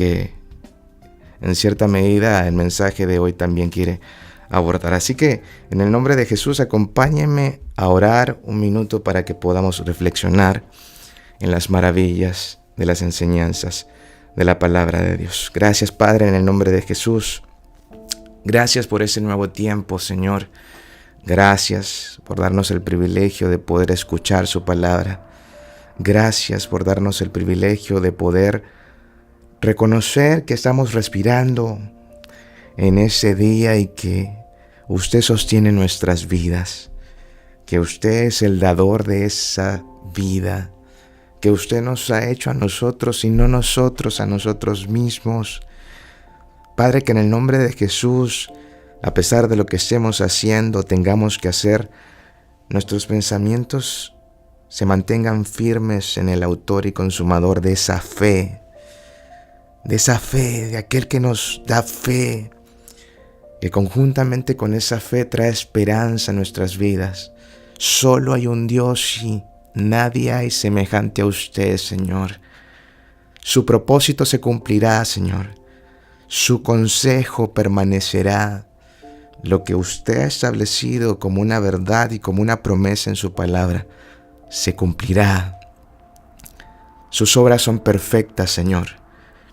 que en cierta medida el mensaje de hoy también quiere abordar. Así que en el nombre de Jesús, acompáñenme a orar un minuto para que podamos reflexionar en las maravillas de las enseñanzas de la palabra de Dios. Gracias, Padre, en el nombre de Jesús. Gracias por ese nuevo tiempo, Señor. Gracias por darnos el privilegio de poder escuchar su palabra. Gracias por darnos el privilegio de poder reconocer que estamos respirando en ese día y que usted sostiene nuestras vidas, que usted es el dador de esa vida, que usted nos ha hecho a nosotros y no nosotros a nosotros mismos. Padre, que en el nombre de Jesús, a pesar de lo que estemos haciendo, tengamos que hacer, nuestros pensamientos se mantengan firmes en el autor y consumador de esa fe, de aquel que nos da fe, que conjuntamente con esa fe trae esperanza a nuestras vidas. Solo hay un Dios y nadie hay semejante a usted, Señor. Su propósito se cumplirá, Señor. Su consejo permanecerá. Lo que usted ha establecido como una verdad y como una promesa en su palabra se cumplirá. Sus obras son perfectas, Señor.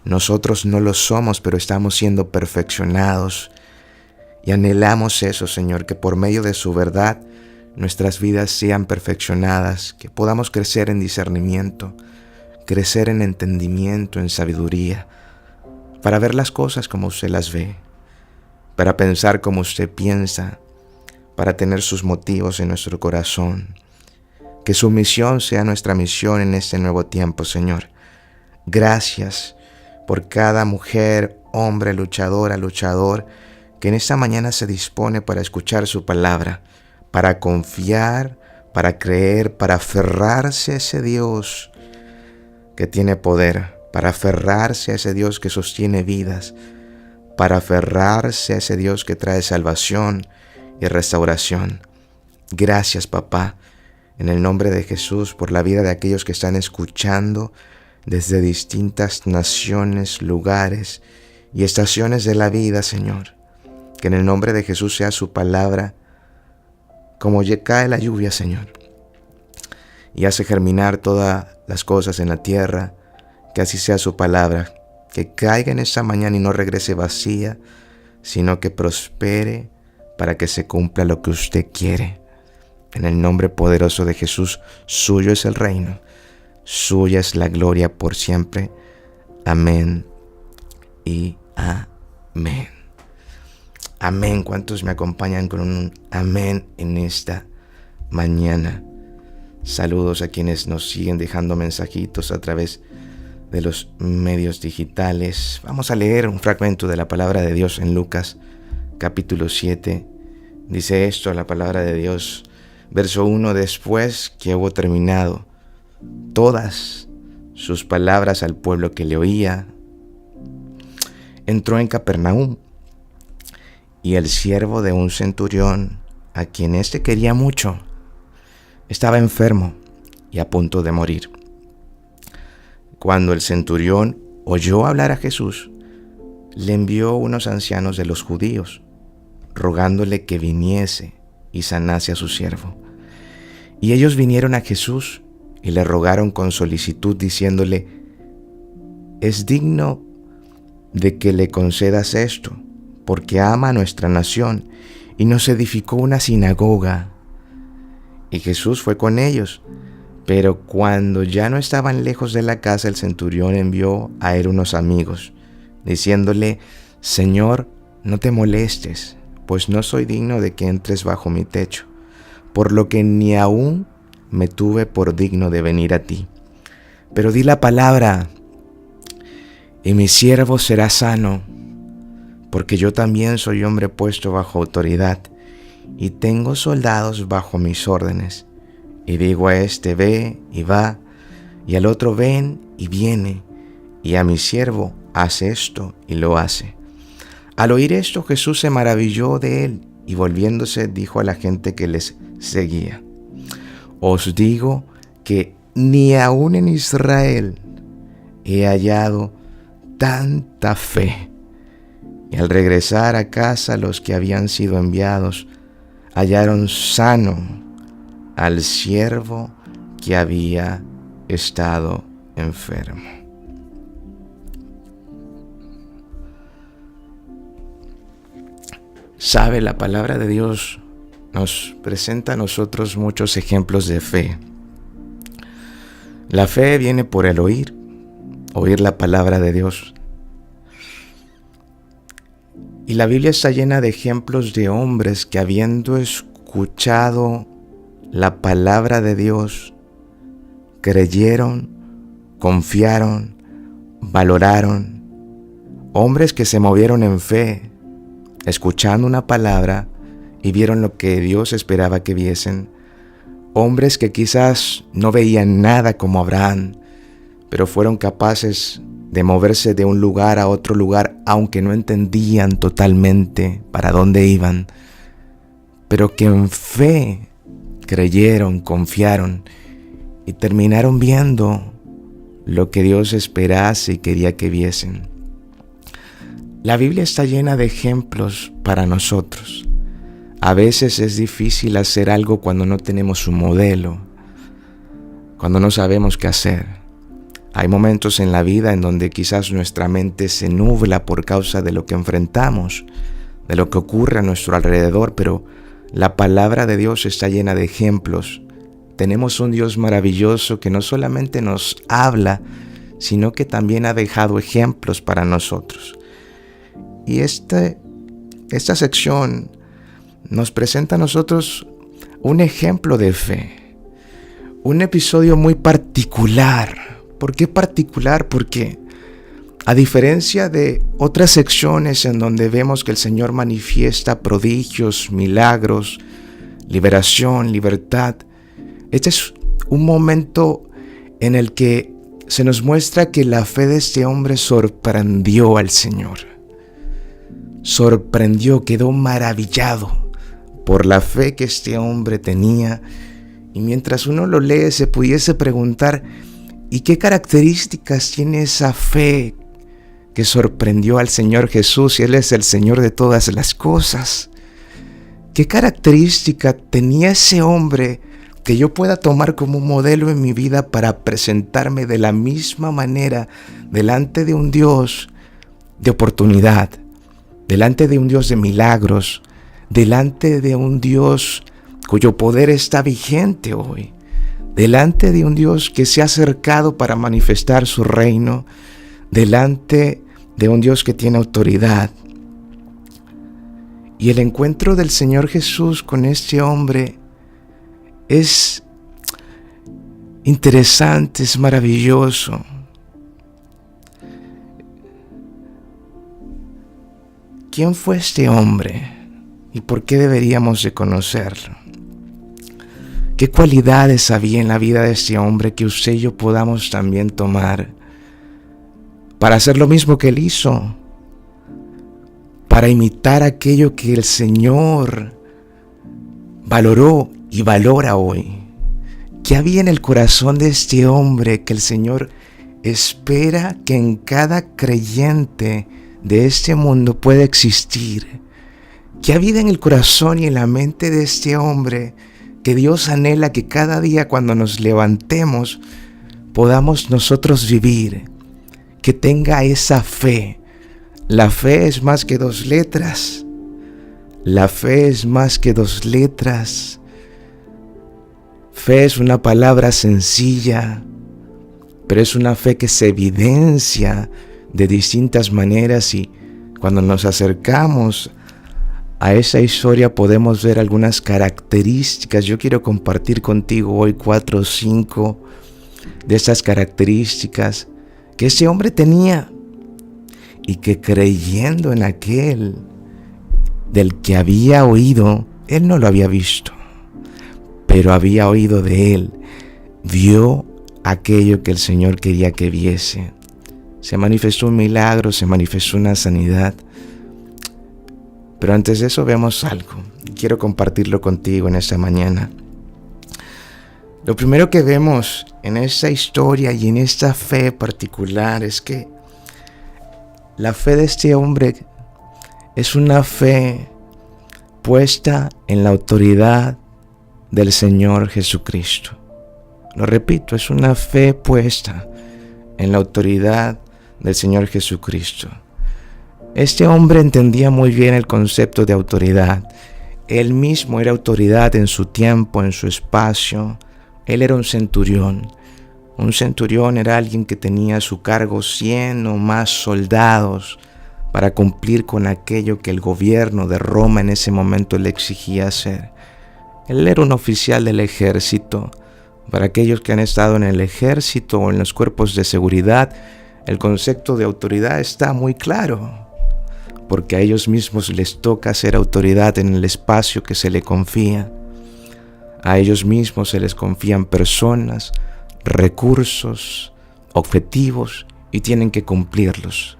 Nosotros no lo somos, pero estamos siendo perfeccionados. Y anhelamos eso, Señor, que por medio de su verdad nuestras vidas sean perfeccionadas, que podamos crecer en discernimiento, crecer en entendimiento, en sabiduría, para ver las cosas como usted las ve, para pensar como usted piensa, para tener sus motivos en nuestro corazón. Que su misión sea nuestra misión en este nuevo tiempo, Señor. Gracias por cada mujer, hombre, luchador, que en esta mañana se dispone para escuchar su palabra, para confiar, para creer, para aferrarse a ese Dios que tiene poder, para aferrarse a ese Dios que sostiene vidas, para aferrarse a ese Dios que trae salvación y restauración. Gracias, papá, en el nombre de Jesús, por la vida de aquellos que están escuchando desde distintas naciones, lugares y estaciones de la vida, Señor. Que en el nombre de Jesús sea su palabra como cae la lluvia, Señor, y hace germinar todas las cosas en la tierra. Que así sea su palabra, que caiga en esta mañana y no regrese vacía, sino que prospere para que se cumpla lo que usted quiere. En el nombre poderoso de Jesús, suyo es el reino, suya es la gloria por siempre. Amén y amén. Amén. ¿Cuántos me acompañan con un amén en esta mañana? Saludos a quienes nos siguen dejando mensajitos a través de los medios digitales. Vamos a leer un fragmento de la palabra de Dios en Lucas capítulo 7. Dice esto la palabra de Dios, verso 1: después que hubo terminado todas sus palabras al pueblo que le oía, entró en Capernaum, y el siervo de un centurión, a quien éste quería mucho, estaba enfermo y a punto de morir. Cuando el centurión oyó hablar a Jesús, le envió unos ancianos de los judíos, rogándole que viniese y sanase a su siervo. Y ellos vinieron a Jesús y le rogaron con solicitud, diciéndole: es digno de que le concedas esto, porque ama a nuestra nación y nos edificó una sinagoga. Y Jesús fue con ellos. Pero cuando ya no estaban lejos de la casa, el centurión envió a él unos amigos, diciéndole: Señor, no te molestes, pues no soy digno de que entres bajo mi techo, por lo que ni aún me tuve por digno de venir a ti. Pero di la palabra, y mi siervo será sano, porque yo también soy hombre puesto bajo autoridad, y tengo soldados bajo mis órdenes. Y digo a este: ve y va, y al otro: ven y viene, y a mi siervo: haz esto, y lo hace. Al oír esto, Jesús se maravilló de él, y volviéndose dijo a la gente que les seguía: os digo que ni aun en Israel he hallado tanta fe. Y al regresar a casa, los que habían sido enviados hallaron sano al siervo que había estado enfermo. Sabe, la palabra de Dios nos presenta a nosotros muchos ejemplos de fe. La fe viene por el oír la palabra de Dios. Y la Biblia está llena de ejemplos de hombres que, habiendo escuchado la palabra de Dios, creyeron, confiaron, valoraron. Hombres que se movieron en fe, escuchando una palabra y vieron lo que Dios esperaba que viesen. Hombres que quizás no veían nada como Abraham, pero fueron capaces de moverse de un lugar a otro lugar, aunque no entendían totalmente para dónde iban, pero que en fe creyeron, confiaron y terminaron viendo lo que Dios esperase y quería que viesen. La Biblia está llena de ejemplos para nosotros. A veces es difícil hacer algo cuando no tenemos un modelo, cuando no sabemos qué hacer. Hay momentos en la vida en donde quizás nuestra mente se nubla por causa de lo que enfrentamos, de lo que ocurre a nuestro alrededor, pero la palabra de Dios está llena de ejemplos. Tenemos un Dios maravilloso que no solamente nos habla, sino que también ha dejado ejemplos para nosotros. Y esta sección nos presenta a nosotros un ejemplo de fe, un episodio muy particular. ¿Por qué particular? Porque a diferencia de otras secciones en donde vemos que el Señor manifiesta prodigios, milagros, liberación, libertad, este es un momento en el que se nos muestra que la fe de este hombre sorprendió al Señor. Sorprendió, quedó maravillado por la fe que este hombre tenía. Y mientras uno lo lee, se pudiese preguntar, ¿y qué características tiene esa fe que sorprendió al Señor Jesús si Él es el Señor de todas las cosas? ¿Qué característica tenía ese hombre que yo pueda tomar como modelo en mi vida para presentarme de la misma manera delante de un Dios de oportunidad, delante de un Dios de milagros, delante de un Dios cuyo poder está vigente hoy, delante de un Dios que se ha acercado para manifestar su reino, delante de un Dios que tiene autoridad? Y el encuentro del Señor Jesús con este hombre es interesante, es maravilloso. ¿Quién fue este hombre y por qué deberíamos de conocerlo? ¿Qué cualidades había en la vida de este hombre que usted y yo podamos también tomar para hacer lo mismo que él hizo? Para imitar aquello que el Señor valoró y valora hoy. ¿Qué había en el corazón de este hombre que el Señor espera que en cada creyente de este mundo pueda existir? ¿Qué había en el corazón y en la mente de este hombre que Dios anhela que cada día cuando nos levantemos podamos nosotros vivir? Que tenga esa fe. La fe es más que 2 letras. La fe es más que 2 letras. Fe es una palabra sencilla, pero es una fe que se evidencia de distintas maneras, y cuando nos acercamos a esa historia podemos ver algunas características. Yo quiero compartir contigo hoy 4 o 5 de estas características que este hombre tenía, y que creyendo en aquel del que había oído, él no lo había visto, pero había oído de él, vio aquello que el Señor quería que viese. Se manifestó un milagro, se manifestó una sanidad. Pero antes de eso vemos algo. Quiero compartirlo contigo en esta mañana. Lo primero que vemos en esta historia y en esta fe particular es que La fe de este hombre es una fe puesta en la autoridad del Señor Jesucristo. Lo repito, es una fe puesta en la autoridad del Señor Jesucristo. Este hombre entendía muy bien el concepto de autoridad. Él mismo era autoridad en su tiempo, en su espacio. Él era un centurión. Un centurión era alguien que tenía a su cargo 100 o más soldados para cumplir con aquello que el gobierno de Roma en ese momento le exigía hacer. Él era un oficial del ejército. Para aquellos que han estado en el ejército o en los cuerpos de seguridad, el concepto de autoridad está muy claro, porque a ellos mismos les toca ser autoridad en el espacio que se le confía. A ellos mismos se les confían personas, recursos, objetivos y tienen que cumplirlos.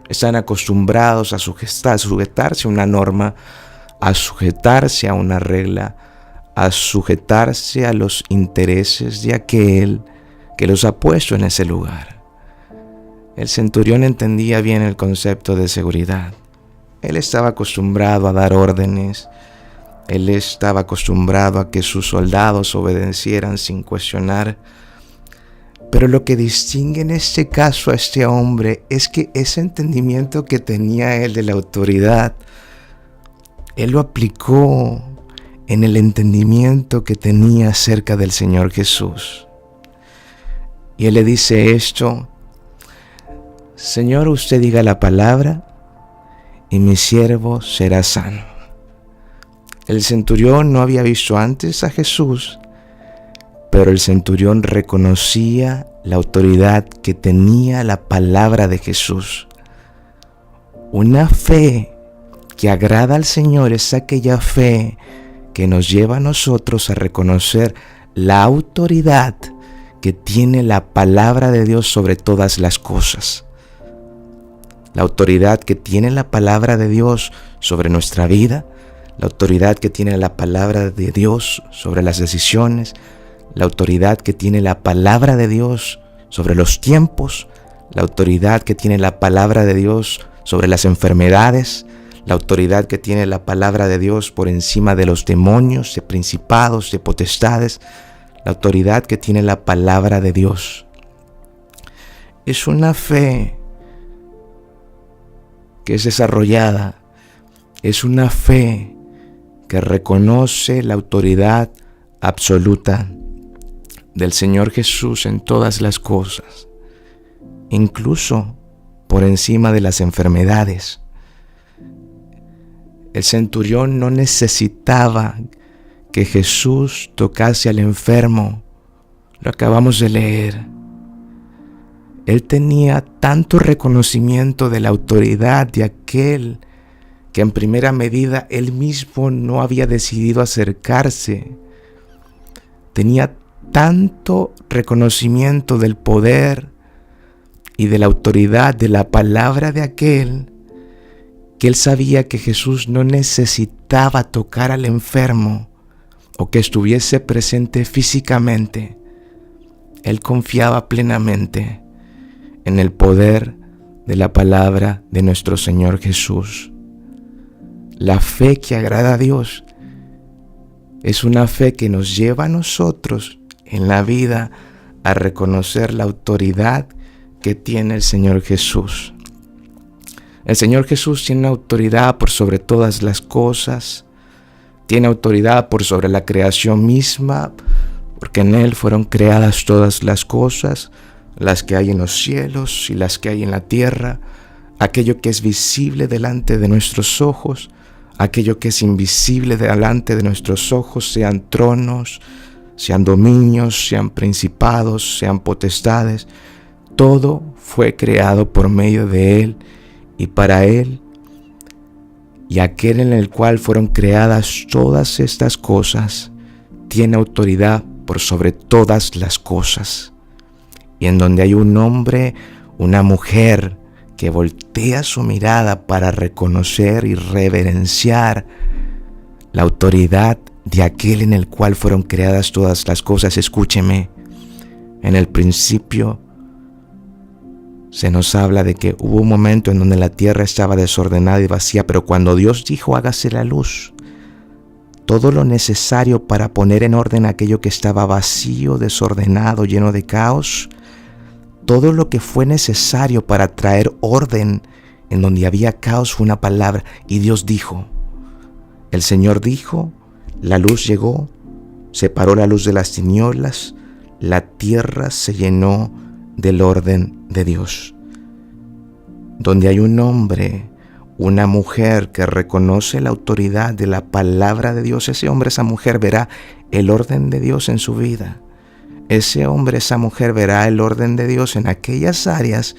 Están acostumbrados a sujetarse a una norma, a sujetarse a una regla, a sujetarse a los intereses de aquel que los ha puesto en ese lugar. El centurión entendía bien el concepto de seguridad. Él estaba acostumbrado a dar órdenes. Él estaba acostumbrado a que sus soldados obedecieran sin cuestionar. Pero lo que distingue en este caso a este hombre es que ese entendimiento que tenía él de la autoridad, él lo aplicó en el entendimiento que tenía acerca del Señor Jesús. Y él le dice esto: Señor, usted diga la palabra y mi siervo será sano. El centurión no había visto antes a Jesús, pero el centurión reconocía la autoridad que tenía la palabra de Jesús. Una fe que agrada al Señor es aquella fe que nos lleva a nosotros a reconocer la autoridad que tiene la palabra de Dios sobre todas las cosas. La autoridad que tiene la palabra de Dios sobre nuestra vida, la autoridad que tiene la palabra de Dios sobre las decisiones, la autoridad que tiene la palabra de Dios sobre los tiempos, la autoridad que tiene la palabra de Dios sobre las enfermedades, la autoridad que tiene la palabra de Dios por encima de los demonios, de principados, de potestades, la autoridad que tiene la palabra de Dios. Es una fe que es desarrollada, es una fe que reconoce la autoridad absoluta del Señor Jesús en todas las cosas, incluso por encima de las enfermedades. El centurión no necesitaba que Jesús tocase al enfermo. Lo acabamos de leer. Él tenía tanto reconocimiento de la autoridad de aquel que en primera medida él mismo no había decidido acercarse. Tenía tanto reconocimiento del poder y de la autoridad de la palabra de aquel que él sabía que Jesús no necesitaba tocar al enfermo o que estuviese presente físicamente. Él confiaba plenamente en el poder de la palabra de nuestro Señor Jesús. La fe que agrada a Dios es una fe que nos lleva a nosotros en la vida a reconocer la autoridad que tiene el Señor Jesús. El Señor Jesús tiene autoridad por sobre todas las cosas, tiene autoridad por sobre la creación misma, porque en Él fueron creadas todas las cosas, las que hay en los cielos y las que hay en la tierra, aquello que es visible delante de nuestros ojos, aquello que es invisible delante de nuestros ojos, sean tronos, sean dominios, sean principados, sean potestades. Todo fue creado por medio de Él y para Él, y aquel en el cual fueron creadas todas estas cosas tiene autoridad por sobre todas las cosas. Y en donde hay un hombre, una mujer que voltea su mirada para reconocer y reverenciar la autoridad de aquel en el cual fueron creadas todas las cosas, escúcheme, en el principio se nos habla de que hubo un momento en donde la tierra estaba desordenada y vacía, pero cuando Dios dijo hágase la luz, todo lo necesario para poner en orden aquello que estaba vacío, desordenado, lleno de caos, todo lo que fue necesario para traer orden en donde había caos fue una palabra. Y Dios dijo, el Señor dijo, la luz llegó, separó la luz de las tinieblas, la tierra se llenó del orden de Dios. Donde hay un hombre, una mujer que reconoce la autoridad de la palabra de Dios, ese hombre, esa mujer verá el orden de Dios en su vida. Ese hombre, esa mujer verá el orden de Dios en aquellas áreas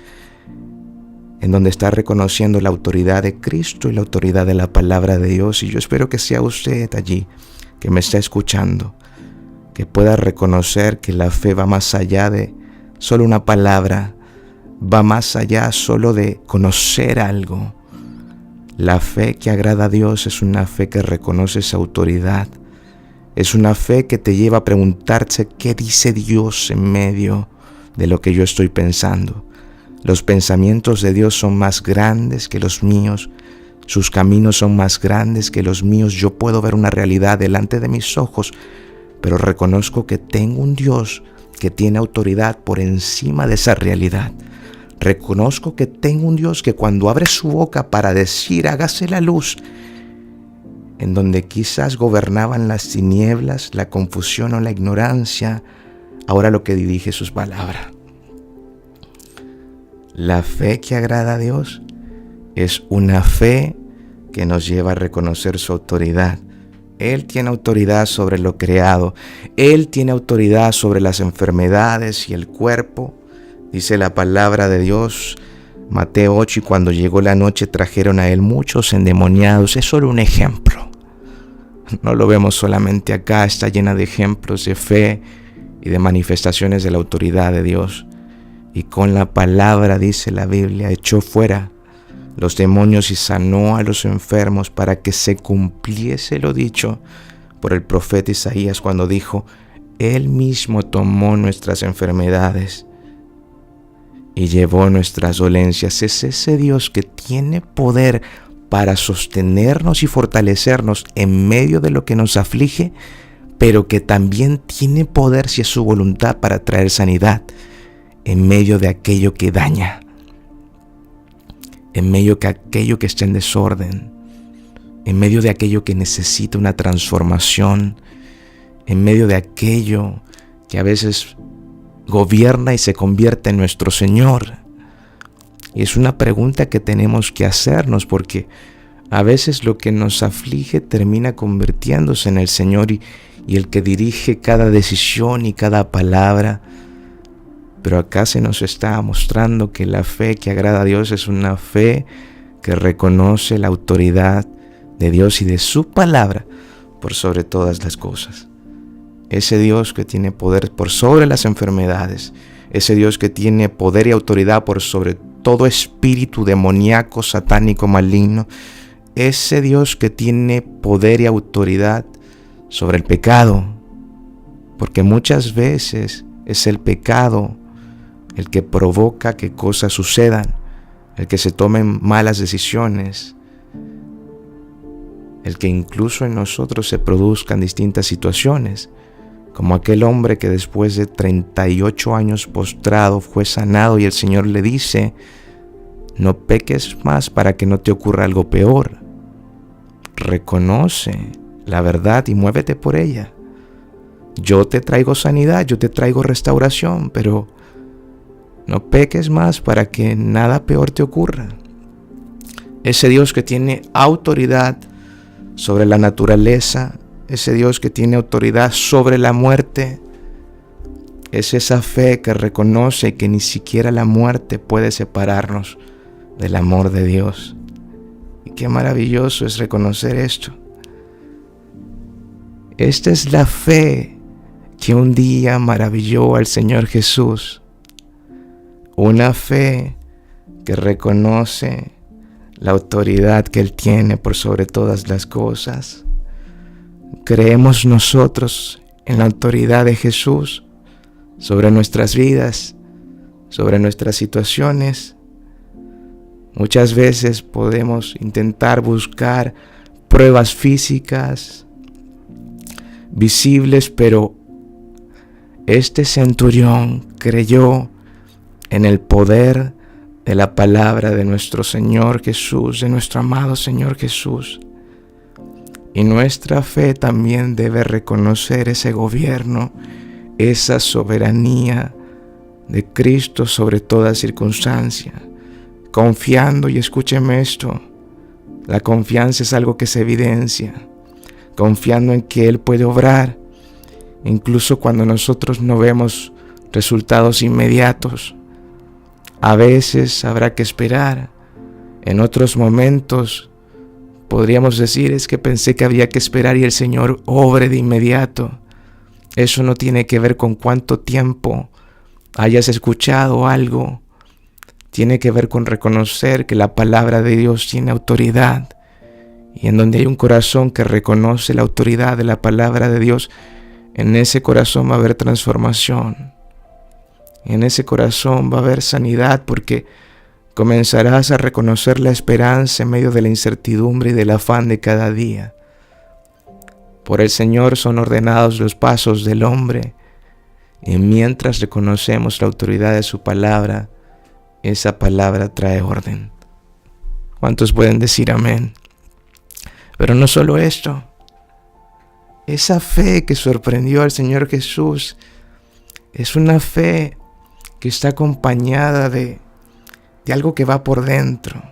en donde está reconociendo la autoridad de Cristo y la autoridad de la palabra de Dios. Y yo espero que sea usted allí, que me está escuchando, que pueda reconocer que la fe va más allá de solo una palabra, va más allá solo de conocer algo. La fe que agrada a Dios es una fe que reconoce esa autoridad. Es una fe que te lleva a preguntarse qué dice Dios en medio de lo que yo estoy pensando. Los pensamientos de Dios son más grandes que los míos. Sus caminos son más grandes que los míos. Yo puedo ver una realidad delante de mis ojos, pero reconozco que tengo un Dios que tiene autoridad por encima de esa realidad. Reconozco que tengo un Dios que cuando abre su boca para decir hágase la luz, en donde quizás gobernaban las tinieblas, la confusión o la ignorancia, ahora lo que dirige sus palabras. La fe que agrada a Dios es una fe que nos lleva a reconocer su autoridad. Él tiene autoridad sobre lo creado. Él tiene autoridad sobre las enfermedades y el cuerpo. Dice la palabra de Dios, Mateo 8, y cuando llegó la noche trajeron a él muchos endemoniados. Es solo un ejemplo. No lo vemos solamente acá, está llena de ejemplos de fe y de manifestaciones de la autoridad de Dios. Y con la palabra, dice la Biblia, echó fuera los demonios y sanó a los enfermos para que se cumpliese lo dicho por el profeta Isaías cuando dijo, Él mismo tomó nuestras enfermedades y llevó nuestras dolencias. Es ese Dios que tiene poder para sostenernos y fortalecernos en medio de lo que nos aflige, pero que también tiene poder, si es su voluntad, para traer sanidad en medio de aquello que daña, en medio de aquello que está en desorden, en medio de aquello que necesita una transformación, en medio de aquello que a veces gobierna y se convierte en nuestro Señor. Y es una pregunta que tenemos que hacernos, porque a veces lo que nos aflige termina convirtiéndose en el Señor y el que dirige cada decisión y cada palabra. Pero acá se nos está mostrando que la fe que agrada a Dios es una fe que reconoce la autoridad de Dios y de su palabra por sobre todas las cosas. Ese Dios que tiene poder por sobre las enfermedades, ese Dios que tiene poder y autoridad por sobre todo espíritu demoníaco, satánico, maligno, ese Dios que tiene poder y autoridad sobre el pecado, porque muchas veces es el pecado el que provoca que cosas sucedan, el que se tomen malas decisiones, el que incluso en nosotros se produzcan distintas situaciones, como aquel hombre que después de 38 años postrado fue sanado y el Señor le dice, no peques más para que no te ocurra algo peor. Reconoce la verdad y muévete por ella. Yo te traigo sanidad, yo te traigo restauración, pero no peques más para que nada peor te ocurra. Ese Dios que tiene autoridad sobre la naturaleza, ese Dios que tiene autoridad sobre la muerte, es esa fe que reconoce que ni siquiera la muerte puede separarnos del amor de Dios. Y qué maravilloso es reconocer esto. Esta es la fe que un día maravilló al Señor Jesús. Una fe que reconoce la autoridad que Él tiene por sobre todas las cosas. Creemos nosotros en la autoridad de Jesús sobre nuestras vidas. sobre nuestras situaciones. Muchas veces podemos intentar buscar pruebas físicas, visibles, pero este centurión creyó en el poder de la palabra de nuestro Señor Jesús, de nuestro amado Señor Jesús. Y nuestra fe también debe reconocer ese gobierno, esa soberanía de Cristo sobre toda circunstancia, confiando, y escúcheme esto, la confianza es algo que se evidencia, confiando en que Él puede obrar, incluso cuando nosotros no vemos resultados inmediatos. A veces habrá que esperar, en otros momentos podríamos decir, es que pensé que había que esperar y el Señor obre de inmediato. Eso no tiene que ver con cuánto tiempo hayas escuchado algo. Tiene que ver con reconocer que la palabra de Dios tiene autoridad. Y en donde hay un corazón que reconoce la autoridad de la palabra de Dios, en ese corazón va a haber transformación. En ese corazón va a haber sanidad, porque comenzarás a reconocer la esperanza en medio de la incertidumbre y del afán de cada día. Por el Señor son ordenados los pasos del hombre, y mientras reconocemos la autoridad de su palabra, esa palabra trae orden. ¿Cuántos pueden decir amén? Pero no solo esto, esa fe que sorprendió al Señor Jesús es una fe que está acompañada de algo que va por dentro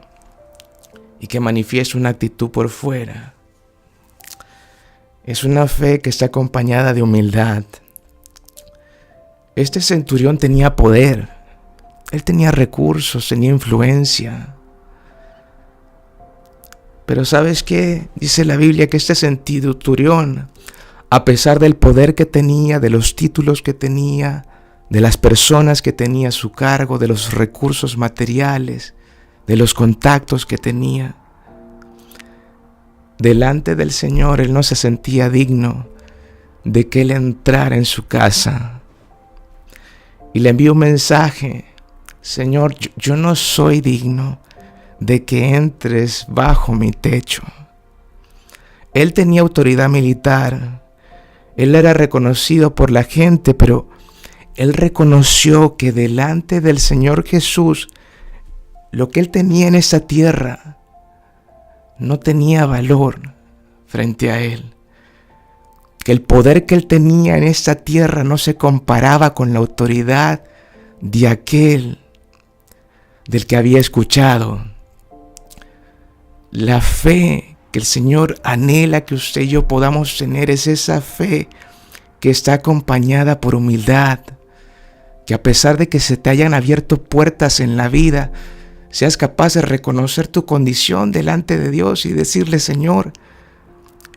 y que manifiesta una actitud por fuera. Es una fe que está acompañada de humildad. Este centurión tenía poder, él tenía recursos, tenía influencia. Pero ¿sabes qué? Dice la Biblia que este centurión, a pesar del poder que tenía, de los títulos que tenía, de las personas que tenía a su cargo, de los recursos materiales, de los contactos que tenía, delante del Señor él no se sentía digno de que él entrara en su casa. Y le envió un mensaje: Señor, yo no soy digno de que entres bajo mi techo. Él tenía autoridad militar, él era reconocido por la gente, pero él reconoció que delante del Señor Jesús, lo que él tenía en esa tierra no tenía valor frente a él. Que el poder que él tenía en esta tierra no se comparaba con la autoridad de aquel del que había escuchado. La fe que el Señor anhela que usted y yo podamos tener es esa fe que está acompañada por humildad. Que a pesar de que se te hayan abierto puertas en la vida, seas capaz de reconocer tu condición delante de Dios y decirle: Señor,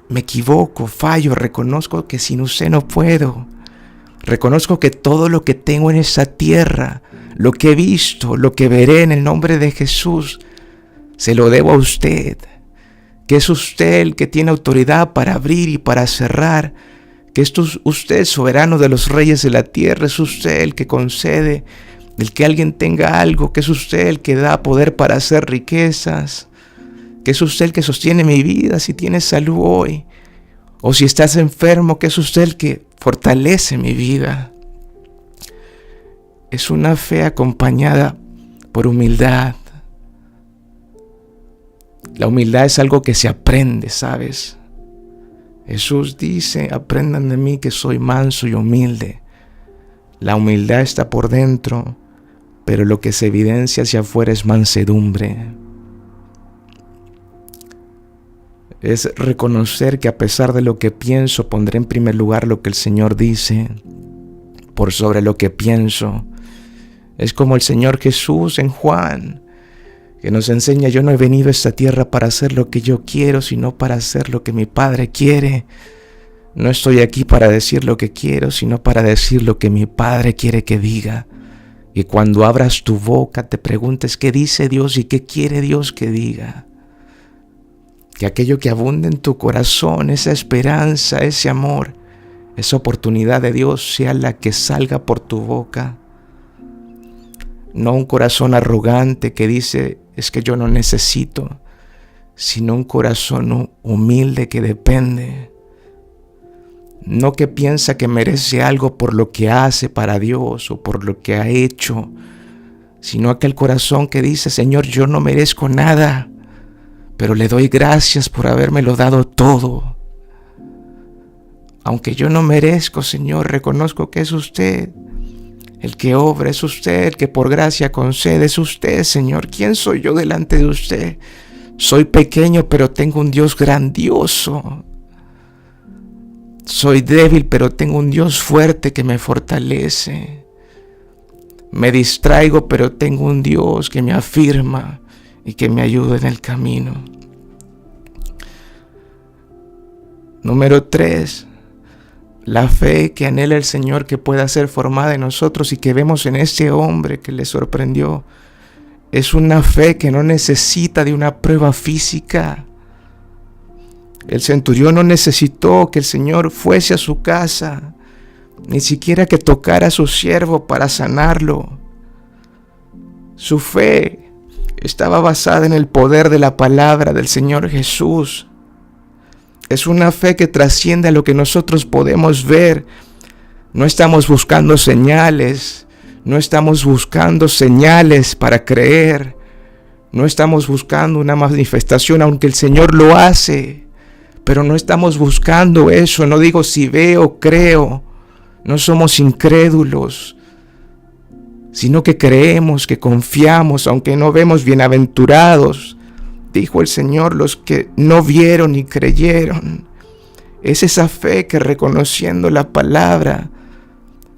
me equivoco, fallo, reconozco que sin usted no puedo. Reconozco que todo lo que tengo en esta tierra, lo que he visto, lo que veré en el nombre de Jesús, se lo debo a usted. Que es usted el que tiene autoridad para abrir y para cerrar. Que es usted soberano de los reyes de la tierra. Es usted el que concede el que alguien tenga algo. Que es usted el que da poder para hacer riquezas. Que es usted el que sostiene mi vida si tienes salud hoy. O si estás enfermo, que es usted el que fortalece mi vida. Es una fe acompañada por humildad. La humildad es algo que se aprende, ¿sabes? Jesús dice: aprendan de mí que soy manso y humilde. La humildad está por dentro, pero lo que se evidencia hacia afuera es mansedumbre. Es reconocer que a pesar de lo que pienso, pondré en primer lugar lo que el Señor dice por sobre lo que pienso. Es como el Señor Jesús en Juan, que nos enseña: yo no he venido a esta tierra para hacer lo que yo quiero, sino para hacer lo que mi Padre quiere. No estoy aquí para decir lo que quiero, sino para decir lo que mi Padre quiere que diga. Y cuando abras tu boca te preguntes: ¿qué dice Dios y qué quiere Dios que diga? Que aquello que abunde en tu corazón, esa esperanza, ese amor, esa oportunidad de Dios sea la que salga por tu boca. No un corazón arrogante que dice, es que yo no necesito, sino un corazón humilde que depende. No que piensa que merece algo por lo que hace para Dios o por lo que ha hecho, sino aquel corazón que dice, Señor, yo no merezco nada, pero le doy gracias por habérmelo dado todo. Aunque yo no merezco, Señor, reconozco que es usted el que obra, es usted el que por gracia concede, es usted, Señor. ¿Quién soy yo delante de usted? Soy pequeño, pero tengo un Dios grandioso. Soy débil, pero tengo un Dios fuerte que me fortalece. Me distraigo, pero tengo un Dios que me afirma y que me ayuda en el camino. Número 3. La fe que anhela el Señor que pueda ser formada en nosotros y que vemos en este hombre que le sorprendió. Es una fe que no necesita de una prueba física. El centurión no necesitó que el Señor fuese a su casa, ni siquiera que tocara a su siervo para sanarlo. Su fe estaba basada en el poder de la palabra del Señor Jesús. Es una fe que trasciende a lo que nosotros podemos ver. No estamos buscando señales. No estamos buscando señales para creer. No estamos buscando una manifestación, aunque el Señor lo hace. Pero no estamos buscando eso. No digo si veo, creo. No somos incrédulos, sino que creemos, que confiamos, aunque no vemos. Bienaventurados, dijo el Señor, los que no vieron y creyeron. Es esa fe que, reconociendo la palabra,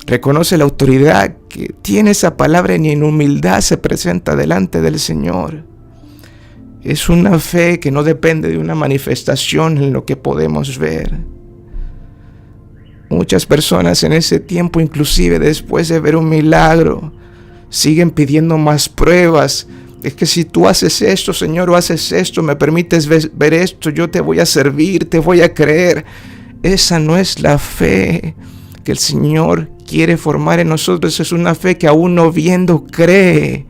reconoce la autoridad que tiene esa palabra y en humildad se presenta delante del Señor. Es una fe que no depende de una manifestación en lo que podemos ver. Muchas personas en ese tiempo, inclusive después de ver un milagro, siguen pidiendo más pruebas. Es que si tú haces esto, Señor, o haces esto, me permites ver esto, yo te voy a servir, te voy a creer. Esa no es la fe que el Señor quiere formar en nosotros. Es una fe que aún no viendo cree,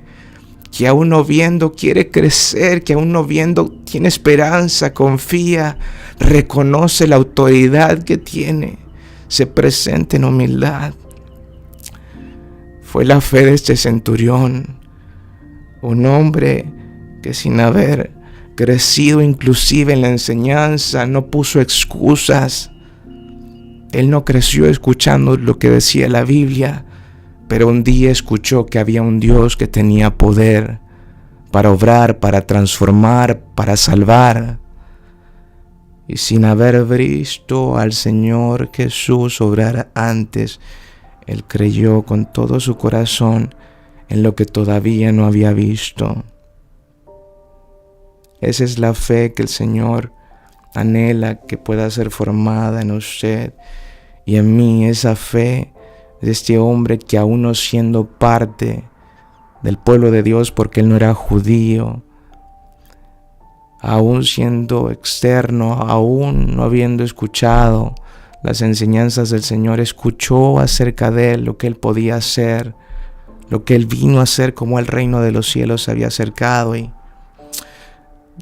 que aún no viendo quiere crecer, que aún no viendo tiene esperanza, confía, reconoce la autoridad que tiene, se presenta en humildad. Fue la fe de este centurión. Un hombre que sin haber crecido inclusive en la enseñanza, no puso excusas. Él no creció escuchando lo que decía la Biblia, pero un día escuchó que había un Dios que tenía poder para obrar, para transformar, para salvar. Y sin haber visto al Señor Jesús obrar antes, él creyó con todo su corazón en lo que todavía no había visto. Esa es la fe que el Señor anhela que pueda ser formada en usted y en mí. Esa fe de este hombre que, aún no siendo parte del pueblo de Dios, porque él no era judío, aún siendo externo, aún no habiendo escuchado las enseñanzas del Señor, escuchó acerca de él, lo que él podía hacer, lo que él vino a hacer, como el reino de los cielos se había acercado. Y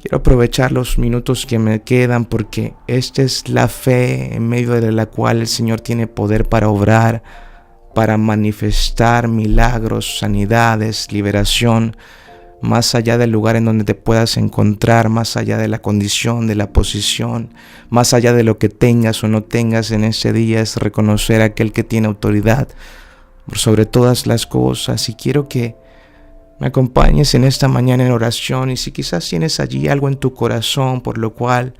quiero aprovechar los minutos que me quedan, porque esta es la fe en medio de la cual el Señor tiene poder para obrar, para manifestar milagros, sanidades, liberación, más allá del lugar en donde te puedas encontrar, más allá de la condición, de la posición, más allá de lo que tengas o no tengas en ese día. Es reconocer a aquel que tiene autoridad por sobre todas las cosas. Y quiero que me acompañes en esta mañana en oración. Y si quizás tienes allí algo en tu corazón por lo cual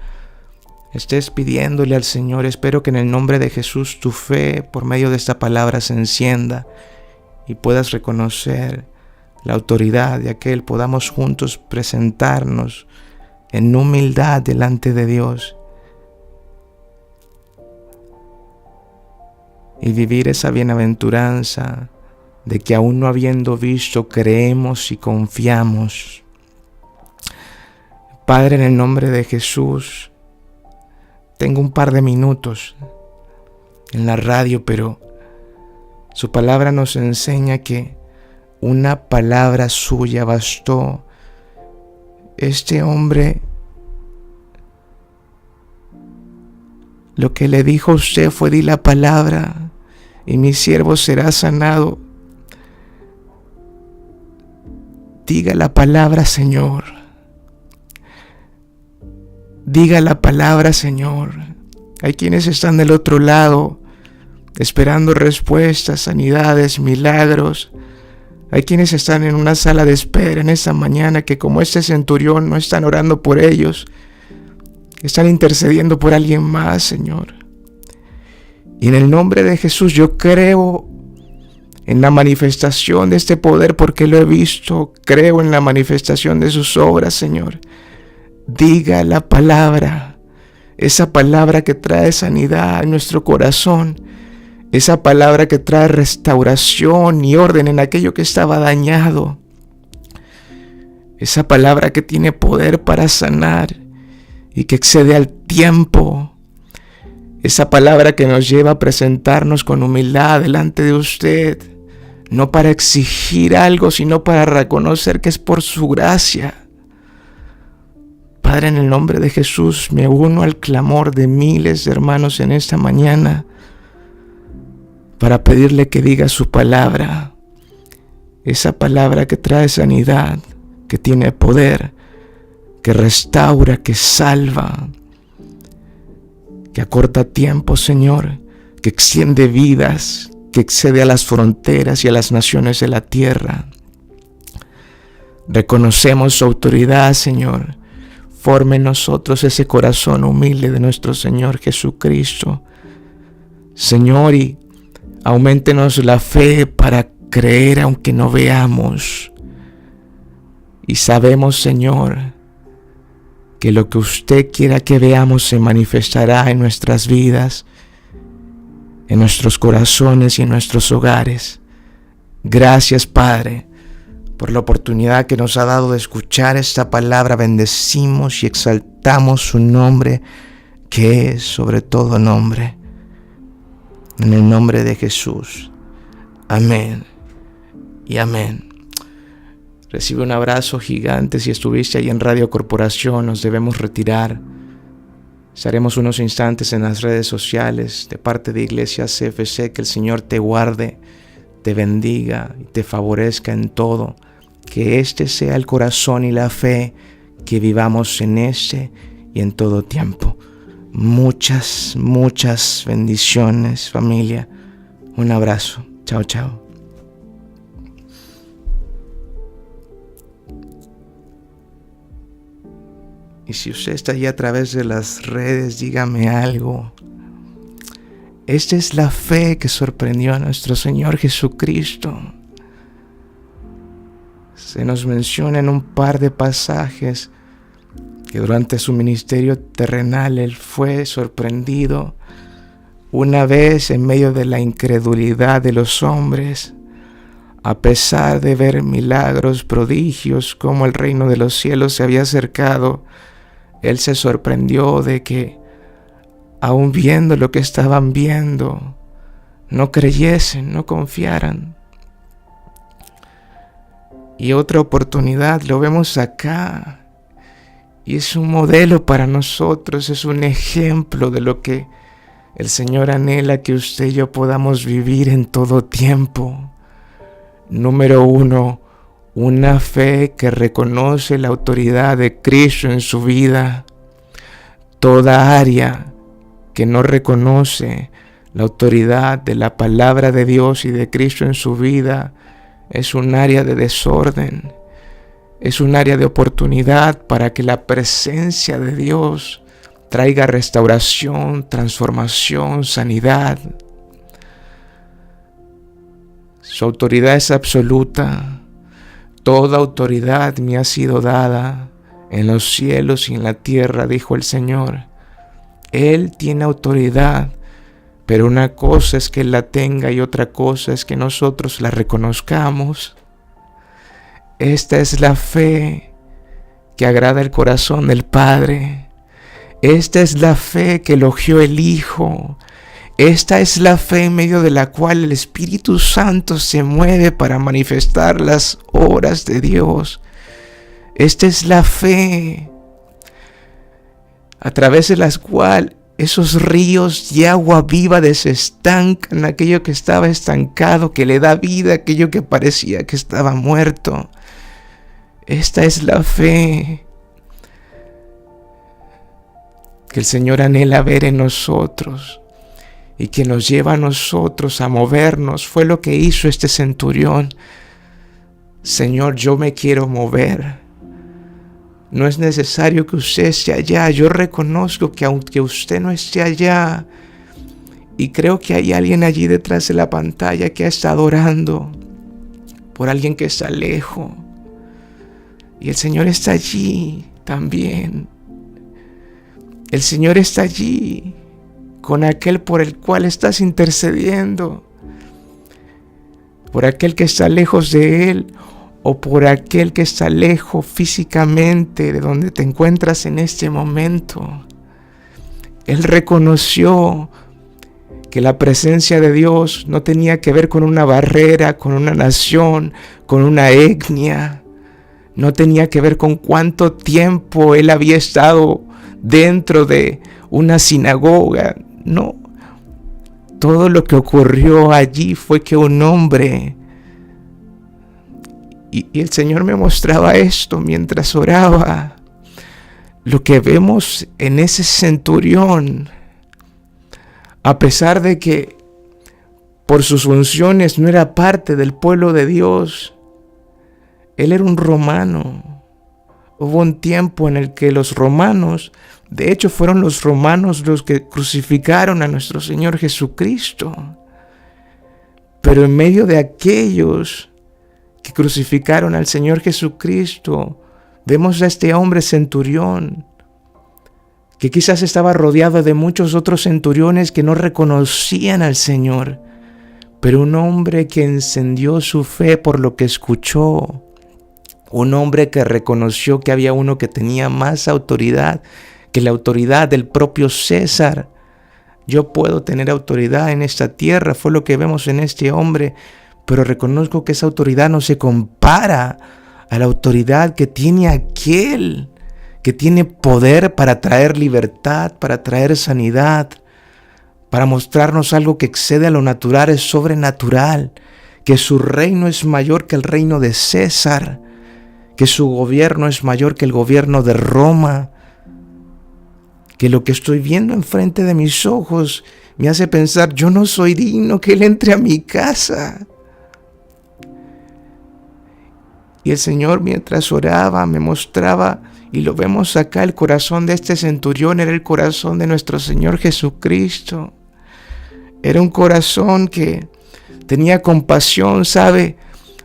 estés pidiéndole al Señor, espero que en el nombre de Jesús tu fe por medio de esta palabra se encienda y puedas reconocer la autoridad de aquel. Podamos juntos presentarnos en humildad delante de Dios y vivir esa bienaventuranza de que, aún no habiendo visto, creemos y confiamos. Padre, en el nombre de Jesús, tengo un par de minutos en la radio, pero su palabra nos enseña que Una palabra suya bastó. Este hombre, lo que le dijo a usted fue: di la palabra y mi siervo será sanado. Diga la palabra, Señor. Diga la palabra, Señor. Hay quienes están del otro lado esperando respuestas, sanidades, milagros. Hay quienes están en una sala de espera en esta mañana que, como este centurión, no están orando por ellos, están intercediendo por alguien más, Señor. Y en el nombre de Jesús yo creo en la manifestación de este poder porque lo he visto. Creo en la manifestación de sus obras, Señor. Diga la palabra, esa palabra que trae sanidad en nuestro corazón, esa palabra que trae restauración y orden en aquello que estaba dañado, esa palabra que tiene poder para sanar y que excede al tiempo, esa palabra que nos lleva a presentarnos con humildad delante de usted, no para exigir algo, sino para reconocer que es por su gracia. Padre, en el nombre de Jesús, me uno al clamor de miles de hermanos en esta mañana para pedirle que diga su palabra, esa palabra que trae sanidad, que tiene poder, que restaura, que salva, que acorta tiempo, Señor, que extiende vidas, que excede a las fronteras y a las naciones de la tierra. Reconocemos su autoridad, Señor. Forme en nosotros ese corazón humilde de nuestro Señor Jesucristo, Señor, y auméntenos la fe para creer aunque no veamos. Y sabemos, Señor, que lo que usted quiera que veamos se manifestará en nuestras vidas, en nuestros corazones y en nuestros hogares. Gracias, Padre, por la oportunidad que nos ha dado de escuchar esta palabra. Bendecimos y exaltamos su nombre, que es sobre todo nombre. En el nombre de Jesús. Amén y amén. Recibe un abrazo gigante. Si estuviste ahí en Radio Corporación, nos debemos retirar. Estaremos unos instantes en las redes sociales de parte de Iglesia CFC. Que el Señor te guarde, te bendiga y te favorezca en todo. Que este sea el corazón y la fe que vivamos en este y en todo tiempo. Muchas bendiciones, familia. Un abrazo. Chao, chao. Y si usted está allí a través de las redes, dígame algo. Esta es la fe que sorprendió a nuestro Señor Jesucristo. Se nos menciona en un par de pasajes que durante su ministerio terrenal Él fue sorprendido una vez en medio de la incredulidad de los hombres, a pesar de ver milagros, prodigios, como el reino de los cielos se había acercado. Él se sorprendió de que, aun viendo lo que estaban viendo, no creyesen, no confiaran. Y otra oportunidad lo vemos acá, y es un modelo para nosotros, es un ejemplo de lo que el Señor anhela que usted y yo podamos vivir en todo tiempo. Número 1, una fe que reconoce la autoridad de Cristo en su vida. Toda área que no reconoce la autoridad de la palabra de Dios y de Cristo en su vida es un área de desorden, es un área de oportunidad para que la presencia de Dios traiga restauración, transformación, sanidad. Su autoridad es absoluta. Toda autoridad me ha sido dada en los cielos y en la tierra, dijo el Señor. Él tiene autoridad, pero una cosa es que Él la tenga y otra cosa es que nosotros la reconozcamos. Esta es la fe que agrada el corazón del Padre. Esta es la fe que elogió el Hijo Esta es la fe en medio de la cual el Espíritu Santo se mueve para manifestar las obras de Dios. Esta es la fe a través de la cual esos ríos de agua viva desestancan aquello que estaba estancado, que le da vida a aquello que parecía que estaba muerto. Esta es la fe que el Señor anhela ver en nosotros y que nos lleva a nosotros a movernos. Fue lo que hizo este centurión. Señor, yo me quiero mover. No es necesario que usted esté allá. Yo reconozco que aunque usted no esté allá, y creo que hay alguien allí detrás de la pantalla que ha estado orando por alguien que está lejos. Y el Señor está allí también. El Señor está allí con aquel por el cual estás intercediendo, por aquel que está lejos de Él, o por aquel que está lejos físicamente de donde te encuentras en este momento. Él reconoció que la presencia de Dios no tenía que ver con una barrera, con una nación, con una etnia. No tenía que ver con cuánto tiempo él había estado dentro de una sinagoga. No. Todo lo que ocurrió allí fue que un hombre, y el Señor me mostraba esto mientras oraba, lo que vemos en ese centurión, a pesar de que por sus funciones no era parte del pueblo de Dios, él era un romano. Hubo un tiempo en el que los romanos, de hecho fueron los romanos los que crucificaron a nuestro Señor Jesucristo. Pero en medio de aquellos que crucificaron al Señor Jesucristo, vemos a este hombre centurión, que quizás estaba rodeado de muchos otros centuriones que no reconocían al Señor, pero un hombre que encendió su fe por lo que escuchó, un hombre que reconoció que había uno que tenía más autoridad que la autoridad del propio César. Yo puedo tener autoridad en esta tierra, fue lo que vemos en este hombre, pero reconozco que esa autoridad no se compara a la autoridad que tiene aquel que tiene poder para traer libertad, para traer sanidad, para mostrarnos algo que excede a lo natural, es sobrenatural, que su reino es mayor que el reino de César, que su gobierno es mayor que el gobierno de Roma, que lo que estoy viendo enfrente de mis ojos me hace pensar, yo no soy digno que Él entre a mi casa. Y el Señor, mientras oraba, me mostraba, y lo vemos acá, el corazón de este centurión era el corazón de nuestro Señor Jesucristo. Era un corazón que tenía compasión, ¿sabe?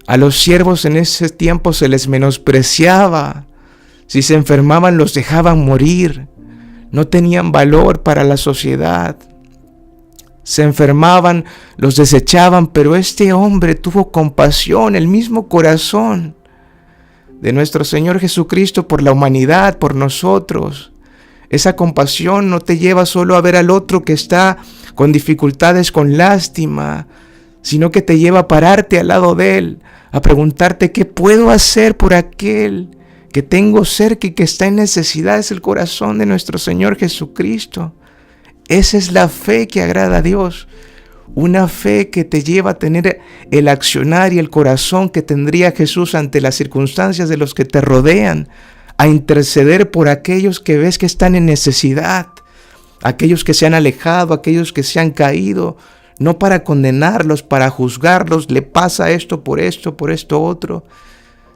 A los siervos en ese tiempo se les menospreciaba. Si se enfermaban, los dejaban morir. No tenían valor para la sociedad. Se enfermaban, los desechaban, pero este hombre tuvo compasión, el mismo corazón de nuestro Señor Jesucristo por la humanidad, por nosotros. Esa compasión no te lleva solo a ver al otro que está con dificultades, con lástima, sino que te lleva a pararte al lado de él, a preguntarte qué puedo hacer por aquel que tengo cerca y que está en necesidad. Es el corazón de nuestro Señor Jesucristo. Esa es la fe que agrada a Dios. Una fe que te lleva a tener el accionar y el corazón que tendría Jesús ante las circunstancias de los que te rodean, a interceder por aquellos que ves que están en necesidad, aquellos que se han alejado, aquellos que se han caído, no para condenarlos, para juzgarlos, le pasa esto, por esto otro,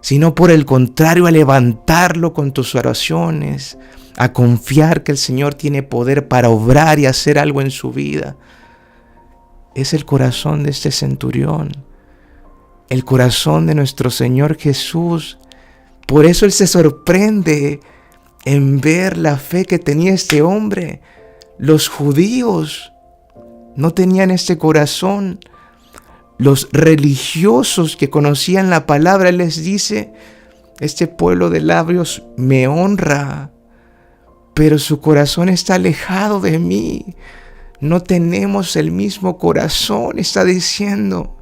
sino por el contrario, a levantarlo con tus oraciones, a confiar que el Señor tiene poder para obrar y hacer algo en su vida. Es el corazón de este centurión, el corazón de nuestro Señor Jesús. Por eso Él se sorprende en ver la fe que tenía este hombre. Los judíos no tenían este corazón. Los religiosos que conocían la palabra, Él les dice, este pueblo de labios me honra, pero su corazón está alejado de mí. No tenemos el mismo corazón, está diciendo.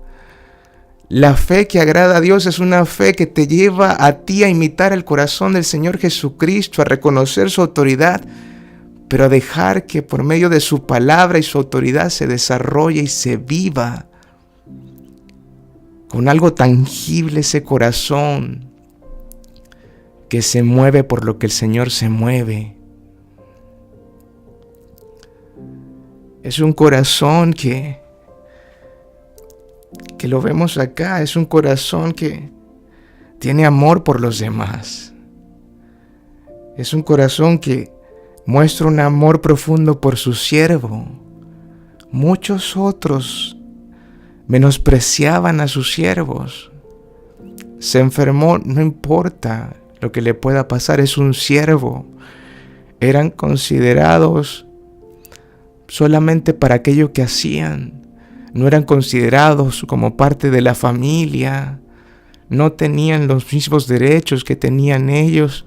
La fe que agrada a Dios es una fe que te lleva a ti a imitar el corazón del Señor Jesucristo, a reconocer su autoridad, pero a dejar que por medio de su palabra y su autoridad se desarrolle y se viva con algo tangible ese corazón que se mueve por lo que el Señor se mueve. Es un corazón que lo vemos acá, es un corazón que tiene amor por los demás. Es un corazón que muestra un amor profundo por su siervo. Muchos otros menospreciaban a sus siervos. Se enfermó, no importa lo que le pueda pasar, es un siervo. Eran considerados solamente para aquello que hacían. No eran considerados como parte de la familia. No tenían los mismos derechos que tenían ellos.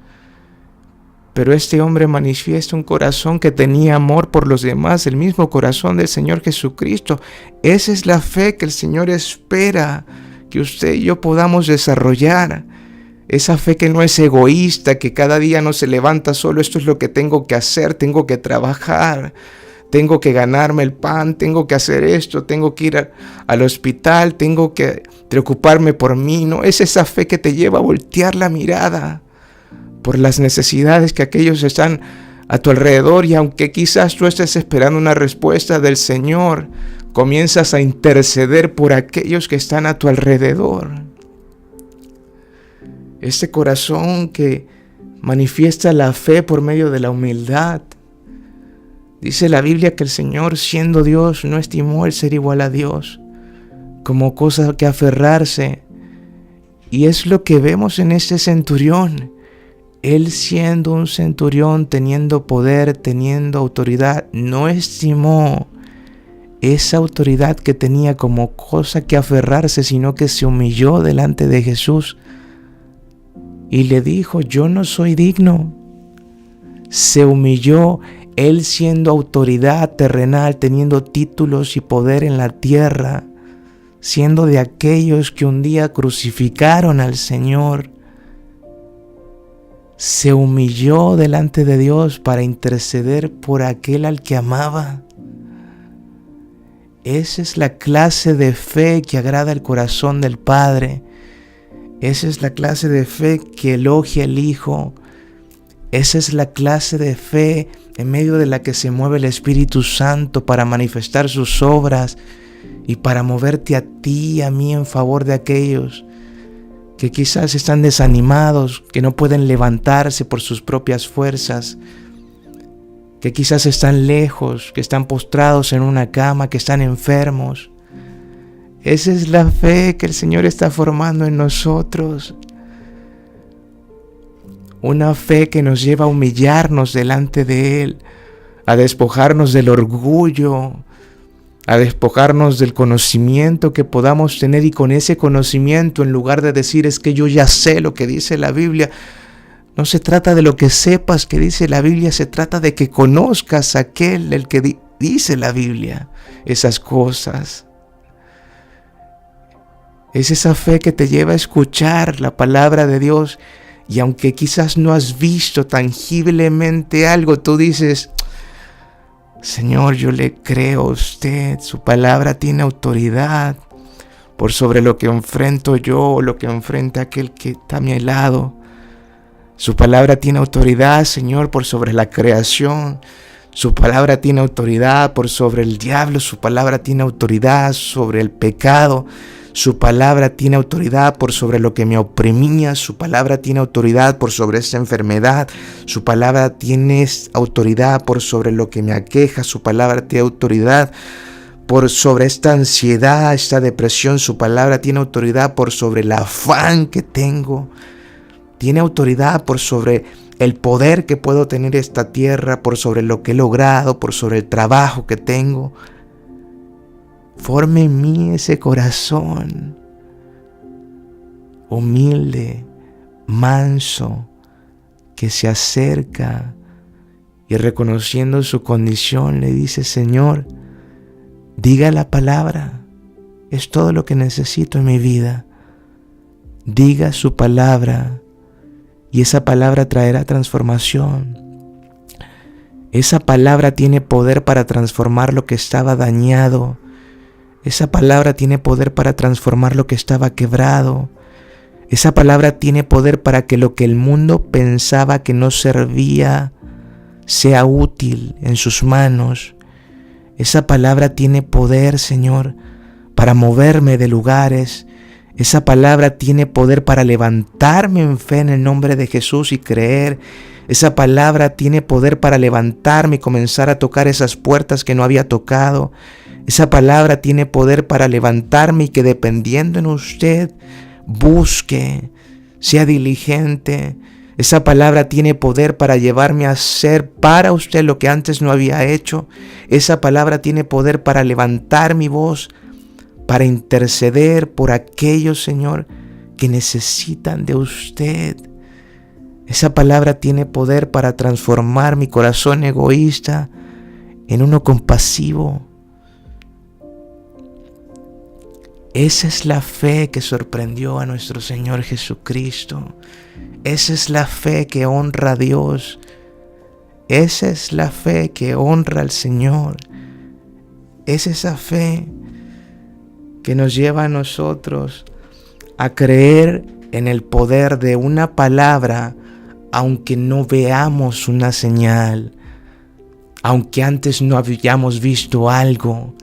Pero este hombre manifiesta un corazón que tenía amor por los demás, el mismo corazón del Señor Jesucristo. Esa es la fe que el Señor espera que usted y yo podamos desarrollar. Esa fe que no es egoísta, que cada día no se levanta solo, esto es lo que tengo que hacer, tengo que trabajar, tengo que ganarme el pan, tengo que hacer esto, tengo que ir al hospital, tengo que preocuparme por mí. No, es esa fe que te lleva a voltear la mirada por las necesidades que aquellos están a tu alrededor, y aunque quizás tú estés esperando una respuesta del Señor, comienzas a interceder por aquellos que están a tu alrededor. Este corazón que manifiesta la fe por medio de la humildad. Dice la Biblia que el Señor, siendo Dios, no estimó el ser igual a Dios como cosa que aferrarse. Y es lo que vemos en este centurión. Él, siendo un centurión, teniendo poder, teniendo autoridad, no estimó esa autoridad que tenía como cosa que aferrarse, sino que se humilló delante de Jesús y le dijo: yo no soy digno. Se humilló, él siendo autoridad terrenal, teniendo títulos y poder en la tierra, siendo de aquellos que un día crucificaron al Señor. Se humilló delante de Dios para interceder por aquel al que amaba. Esa es la clase de fe que agrada el corazón del Padre. Esa es la clase de fe que elogia el Hijo. Esa es la clase de fe en medio de la que se mueve el Espíritu Santo para manifestar sus obras y para moverte a ti y a mí en favor de aquellos que quizás están desanimados, que no pueden levantarse por sus propias fuerzas, que quizás están lejos, que están postrados en una cama, que están enfermos. Esa es la fe que el Señor está formando en nosotros. Una fe que nos lleva a humillarnos delante de Él, a despojarnos del orgullo, a despojarnos del conocimiento que podamos tener, y con ese conocimiento, en lugar de decir es que yo ya sé lo que dice la Biblia, no se trata de lo que sepas que dice la Biblia, se trata de que conozcas a aquel el que dice la Biblia, esas cosas. Es esa fe que te lleva a escuchar la palabra de Dios, y aunque quizás no has visto tangiblemente algo, tú dices: Señor, yo le creo a usted, su palabra tiene autoridad por sobre lo que enfrento yo o lo que enfrenta aquel que está a mi lado. Su palabra tiene autoridad, Señor, por sobre la creación. Su palabra tiene autoridad por sobre el diablo. Su palabra tiene autoridad sobre el pecado. Su palabra tiene autoridad por sobre lo que me oprimía. Su palabra tiene autoridad por sobre esta enfermedad. Su palabra tiene autoridad por sobre lo que me aqueja. Su palabra tiene autoridad por sobre esta ansiedad, esta depresión. Su palabra tiene autoridad por sobre el afán que tengo. Tiene autoridad por sobre el poder que puedo tener en esta tierra, por sobre lo que he logrado, por sobre el trabajo que tengo. Forme en mí ese corazón humilde, manso, que se acerca y reconociendo su condición le dice: Señor, Diga la palabra. Es todo lo que necesito en mi vida. Diga su palabra y esa palabra traerá transformación. Esa palabra tiene poder para transformar lo que estaba dañado. Esa palabra tiene poder para transformar lo que estaba quebrado. Esa palabra tiene poder para que lo que el mundo pensaba que no servía sea útil en sus manos. Esa palabra tiene poder, Señor, para moverme de lugares. Esa palabra tiene poder para levantarme en fe en el nombre de Jesús y creer. Esa palabra tiene poder para levantarme y comenzar a tocar esas puertas que no había tocado. Esa palabra tiene poder para levantarme y que dependiendo en usted, busque, sea diligente. Esa palabra tiene poder para llevarme a hacer para usted lo que antes no había hecho. Esa palabra tiene poder para levantar mi voz, para interceder por aquellos, Señor, que necesitan de usted. Esa palabra tiene poder para transformar mi corazón egoísta en uno compasivo. Esa es la fe que sorprendió a nuestro Señor Jesucristo. Esa es la fe que honra a Dios. Esa es la fe que honra al Señor. Es esa fe que nos lleva a nosotros a creer en el poder de una palabra, aunque no veamos una señal, aunque antes no habíamos visto algo,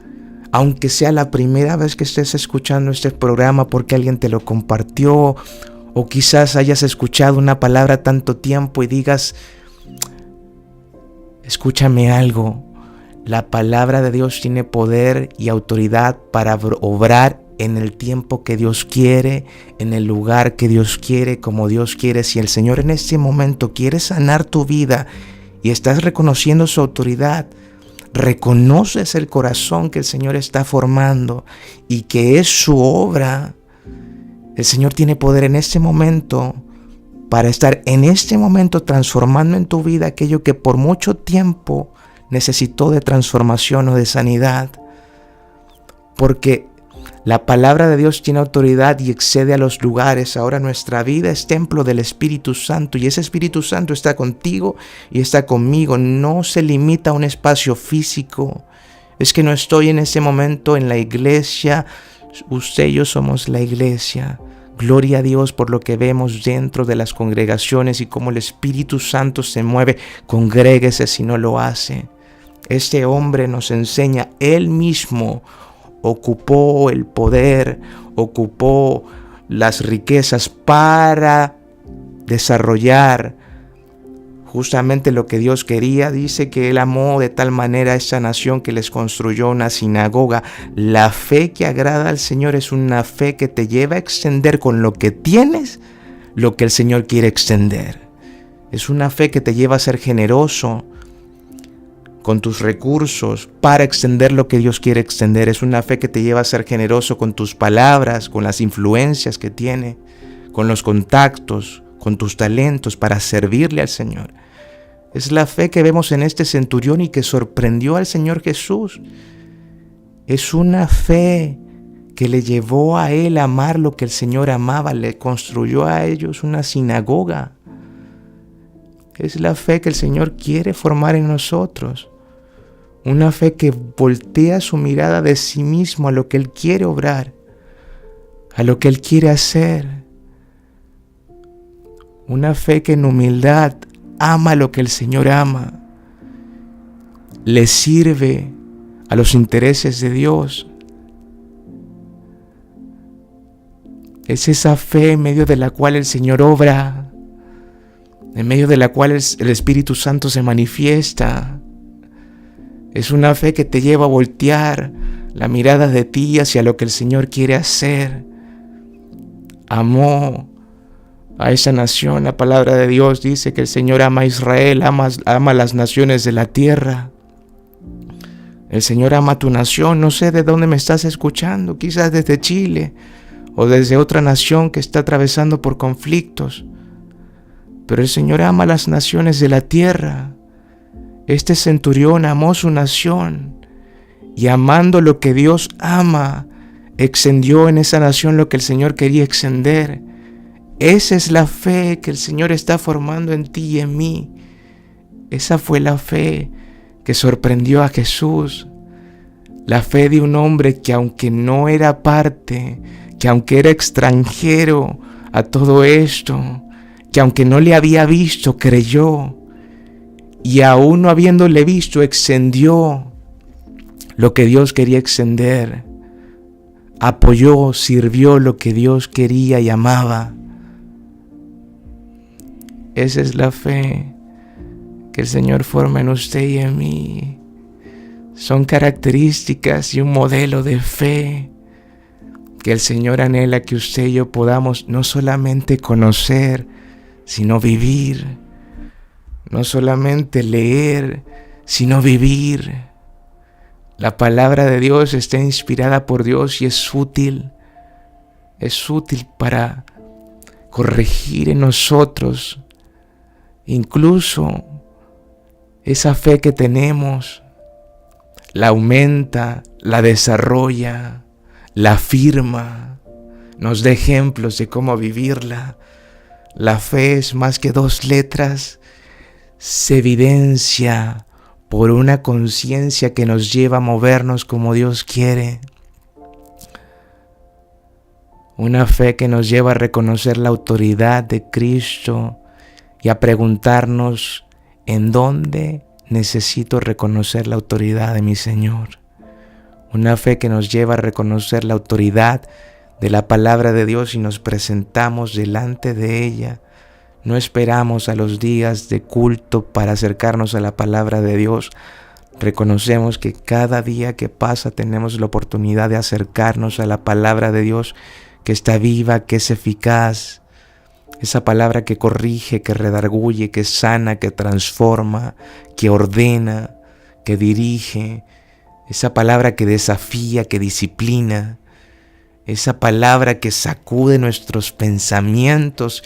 aunque sea la primera vez que estés escuchando este programa porque alguien te lo compartió, o quizás hayas escuchado una palabra tanto tiempo y digas, escúchame algo, la palabra de Dios tiene poder y autoridad para obrar en el tiempo que Dios quiere, en el lugar que Dios quiere, como Dios quiere. Si el Señor en este momento quiere sanar tu vida y estás reconociendo su autoridad, reconoces el corazón que el Señor está formando y que es su obra, el Señor tiene poder en este momento para estar en este momento transformando en tu vida aquello que por mucho tiempo necesitó de transformación o de sanidad. Porque la palabra de Dios tiene autoridad y excede a los lugares. Ahora nuestra vida es templo del Espíritu Santo y ese Espíritu Santo está contigo y está conmigo. No se limita a un espacio físico. Es que no estoy en ese momento en la iglesia. Usted y yo somos la iglesia. Gloria a Dios por lo que vemos dentro de las congregaciones y cómo el Espíritu Santo se mueve. Congréguese si no lo hace. Este hombre nos enseña, él mismo ocupó el poder, ocupó las riquezas para desarrollar justamente lo que Dios quería. Dice que Él amó de tal manera a esta nación que les construyó una sinagoga. La fe que agrada al Señor es una fe que te lleva a extender con lo que tienes lo que el Señor quiere extender. Es una fe que te lleva a ser generoso con tus recursos para extender lo que Dios quiere extender. Es una fe que te lleva a ser generoso con tus palabras, con las influencias que tiene, con los contactos, con tus talentos para servirle al Señor. Es la fe que vemos en este centurión y que sorprendió al Señor Jesús. Es una fe que le llevó a él a amar lo que el Señor amaba. Le construyó a ellos una sinagoga. Es la fe que el Señor quiere formar en nosotros. Una fe que voltea su mirada de sí mismo a lo que Él quiere obrar, a lo que Él quiere hacer. Una fe que en humildad ama lo que el Señor ama. Le sirve a los intereses de Dios. Es esa fe en medio de la cual el Señor obra, en medio de la cual el Espíritu Santo se manifiesta. Es una fe que te lleva a voltear la mirada de ti hacia lo que el Señor quiere hacer. Amó a esa nación. La palabra de Dios dice que el Señor ama a Israel, ama a las naciones de la tierra. El Señor ama a tu nación. No sé de dónde me estás escuchando, quizás desde Chile o desde otra nación que está atravesando por conflictos. Pero el Señor ama a las naciones de la tierra. Este centurión amó su nación y amando lo que Dios ama, extendió en esa nación lo que el Señor quería extender. Esa es la fe que el Señor está formando en ti y en mí. Esa fue la fe que sorprendió a Jesús. La fe de un hombre que aunque no era parte, que aunque era extranjero a todo esto, que aunque no le había visto, creyó. Y aún no habiéndole visto, extendió lo que Dios quería extender. Apoyó, sirvió lo que Dios quería y amaba. Esa es la fe que el Señor forma en usted y en mí. Son características y un modelo de fe que el Señor anhela que usted y yo podamos no solamente conocer, sino vivir. No solamente leer, sino vivir. La palabra de Dios está inspirada por Dios y es útil. Es útil para corregir en nosotros incluso esa fe que tenemos. La aumenta, la desarrolla, la afirma, nos da ejemplos de cómo vivirla. La fe es más que 2 letras, se evidencia por una conciencia que nos lleva a movernos como Dios quiere. Una fe que nos lleva a reconocer la autoridad de Cristo y a preguntarnos en dónde necesito reconocer la autoridad de mi Señor. Una fe que nos lleva a reconocer la autoridad de la palabra de Dios y nos presentamos delante de ella. No esperamos a los días de culto para acercarnos a la palabra de Dios. Reconocemos que cada día que pasa tenemos la oportunidad de acercarnos a la palabra de Dios, que está viva, que es eficaz. Esa palabra que corrige, que redarguye, que sana, que transforma, que ordena, que dirige. Esa palabra que desafía, que disciplina. Esa palabra que sacude nuestros pensamientos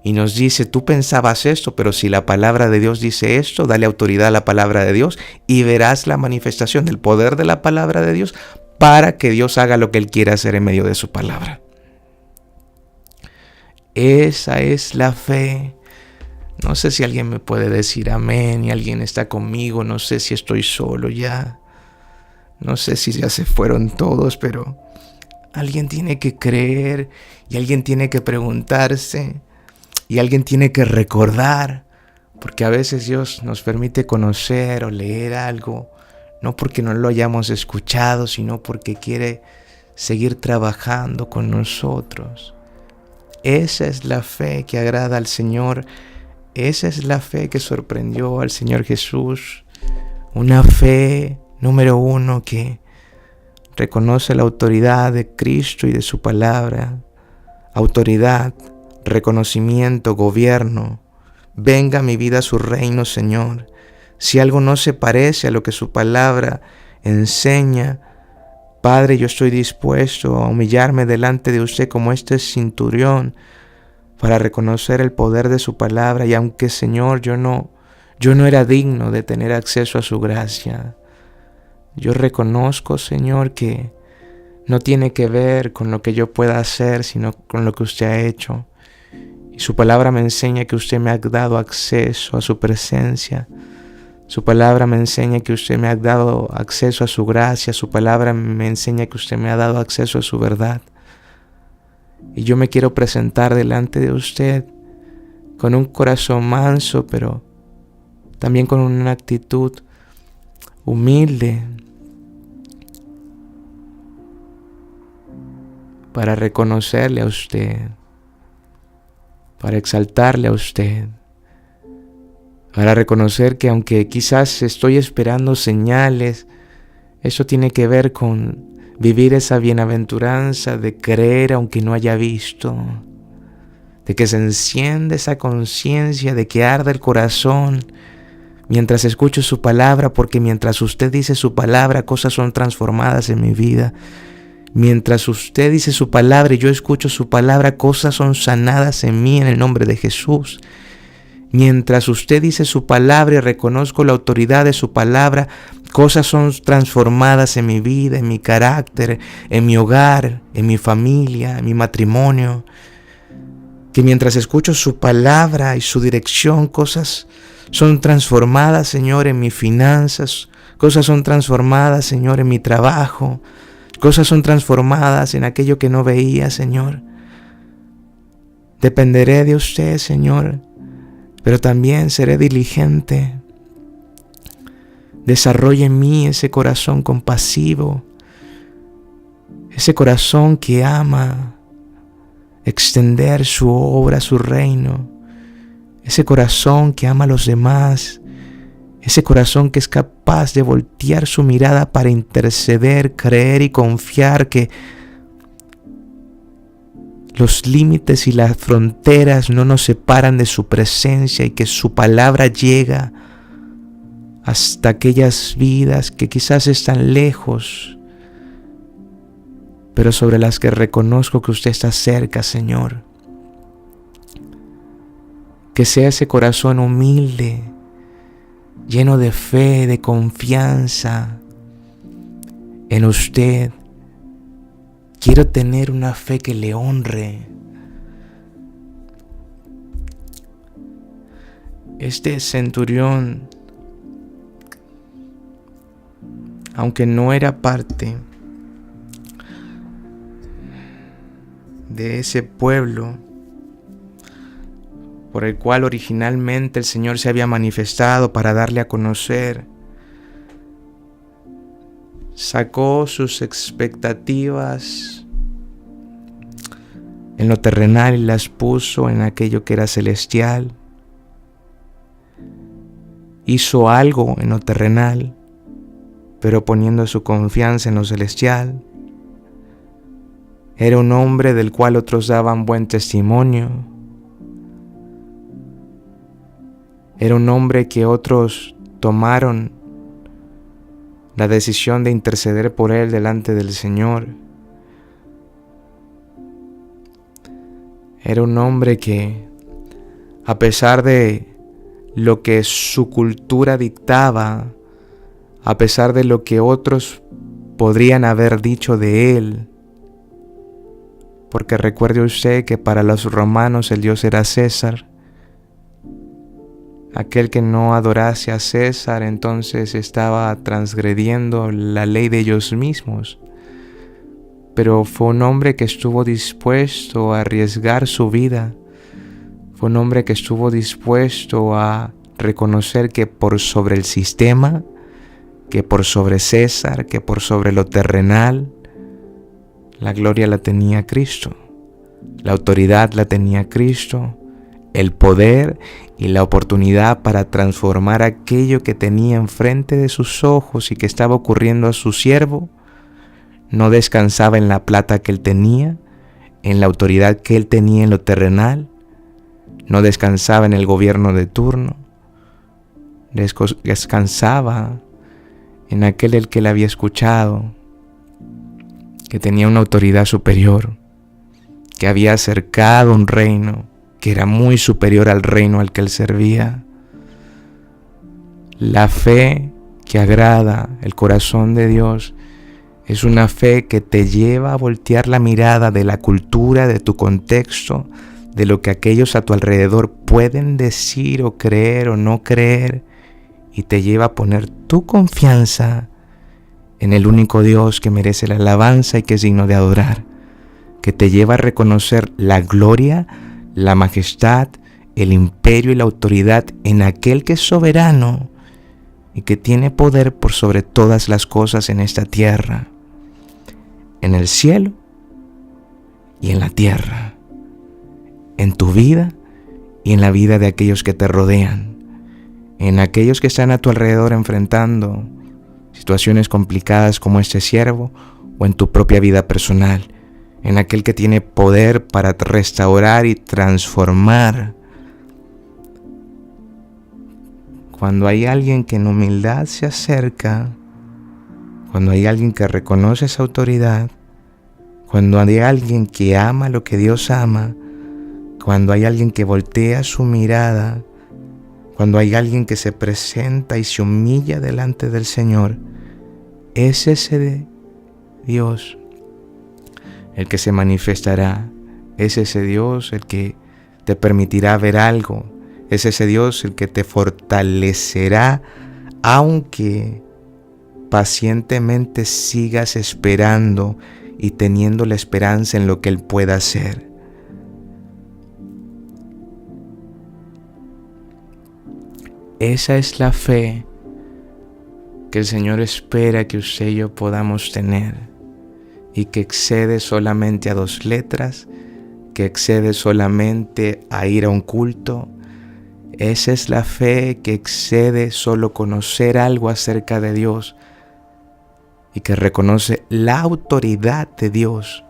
y nos dice, tú pensabas esto, pero si la palabra de Dios dice esto, dale autoridad a la palabra de Dios y verás la manifestación del poder de la palabra de Dios para que Dios haga lo que Él quiere hacer en medio de su palabra. Esa es la fe. No sé si alguien me puede decir amén y alguien está conmigo. No sé si estoy solo ya. No sé si ya se fueron todos, pero alguien tiene que creer y alguien tiene que preguntarse y alguien tiene que recordar, porque a veces Dios nos permite conocer o leer algo, no porque no lo hayamos escuchado, sino porque quiere seguir trabajando con nosotros. Esa es la fe que agrada al Señor. Esa es la fe que sorprendió al Señor Jesús. Una fe, número 1, que reconoce la autoridad de Cristo y de su palabra. Autoridad, reconocimiento, gobierno. Venga a mi vida su reino, Señor. Si algo no se parece a lo que su palabra enseña, Padre, yo estoy dispuesto a humillarme delante de usted como este centurión para reconocer el poder de su palabra. Y aunque, Señor, yo no era digno de tener acceso a su gracia, yo reconozco, Señor, que no tiene que ver con lo que yo pueda hacer, sino con lo que usted ha hecho. Y su palabra me enseña que usted me ha dado acceso a su presencia. Su palabra me enseña que usted me ha dado acceso a su gracia. Su palabra me enseña que usted me ha dado acceso a su verdad. Y yo me quiero presentar delante de usted con un corazón manso, pero también con una actitud humilde, para reconocerle a usted, para exaltarle a usted, para reconocer que aunque quizás estoy esperando señales, eso tiene que ver con vivir esa bienaventuranza de creer aunque no haya visto, de que se enciende esa conciencia, de que arde el corazón mientras escucho su palabra, porque mientras usted dice su palabra, cosas son transformadas en mi vida. Mientras usted dice su palabra y yo escucho su palabra, cosas son sanadas en mí en el nombre de Jesús. Mientras usted dice su palabra y reconozco la autoridad de su palabra, Cosas son transformadas en mi vida, en mi carácter, en mi hogar, en mi familia, en mi matrimonio. Que mientras escucho su palabra y su dirección, cosas son transformadas, Señor, en mis finanzas. Cosas son transformadas, Señor, en mi trabajo. Cosas son transformadas en aquello que no veía, Señor. Dependeré de usted, Señor, pero también seré diligente. Desarrolle en mí ese corazón compasivo, ese corazón que ama extender su obra, su reino, ese corazón que ama a los demás, ese corazón que es capaz de voltear su mirada para interceder, creer y confiar que los límites y las fronteras no nos separan de su presencia y que su palabra llega hasta aquellas vidas que quizás están lejos, pero sobre las que reconozco que usted está cerca, Señor. Que sea ese corazón humilde, lleno de fe, de confianza en usted. Quiero tener una fe que le honre. Este centurión, aunque no era parte de ese pueblo por el cual originalmente el Señor se había manifestado para darle a conocer, sacó sus expectativas en lo terrenal y las puso en aquello que era celestial. Hizo algo en lo terrenal, pero poniendo su confianza en lo celestial. Era un hombre del cual otros daban buen testimonio. Era un hombre que otros tomaron la decisión de interceder por él delante del Señor. Era un hombre que, a pesar de lo que su cultura dictaba, a pesar de lo que otros podrían haber dicho de él, porque recuerde usted que para los romanos el Dios era César. Aquel que no adorase a César entonces estaba transgrediendo la ley de ellos mismos. Pero fue un hombre que estuvo dispuesto a arriesgar su vida. Fue un hombre que estuvo dispuesto a reconocer que por sobre el sistema, que por sobre César, que por sobre lo terrenal, la gloria la tenía Cristo, la autoridad la tenía Cristo, el poder y la oportunidad para transformar aquello que tenía enfrente de sus ojos y que estaba ocurriendo a su siervo. No descansaba en la plata que él tenía, en la autoridad que él tenía en lo terrenal. No descansaba en el gobierno de turno. Descansaba en aquel el que le había escuchado, que tenía una autoridad superior, que había acercado un reino que era muy superior al reino al que él servía. La fe que agrada el corazón de Dios es una fe que te lleva a voltear la mirada de la cultura, de tu contexto, de lo que aquellos a tu alrededor pueden decir o creer o no creer, y te lleva a poner tu confianza en el único Dios que merece la alabanza y que es digno de adorar, que te lleva a reconocer la gloria, la majestad, el imperio y la autoridad en aquel que es soberano y que tiene poder por sobre todas las cosas en esta tierra, en el cielo y en la tierra, en tu vida y en la vida de aquellos que te rodean, en aquellos que están a tu alrededor enfrentando situaciones complicadas como este siervo, o en tu propia vida personal, en aquel que tiene poder para restaurar y transformar. Cuando hay alguien que en humildad se acerca, cuando hay alguien que reconoce esa autoridad, cuando hay alguien que ama lo que Dios ama, cuando hay alguien que voltea su mirada, Cuando hay alguien que se presenta y se humilla delante del Señor, es ese Dios el que se manifestará. Es ese Dios el que te permitirá ver algo. Es ese Dios el que te fortalecerá, aunque pacientemente sigas esperando y teniendo la esperanza en lo que Él pueda hacer. Esa es la fe que el Señor espera que usted y yo podamos tener, y que excede solamente a 2 letras, que excede solamente a ir a un culto. Esa es la fe que excede solo conocer algo acerca de Dios y que reconoce la autoridad de Dios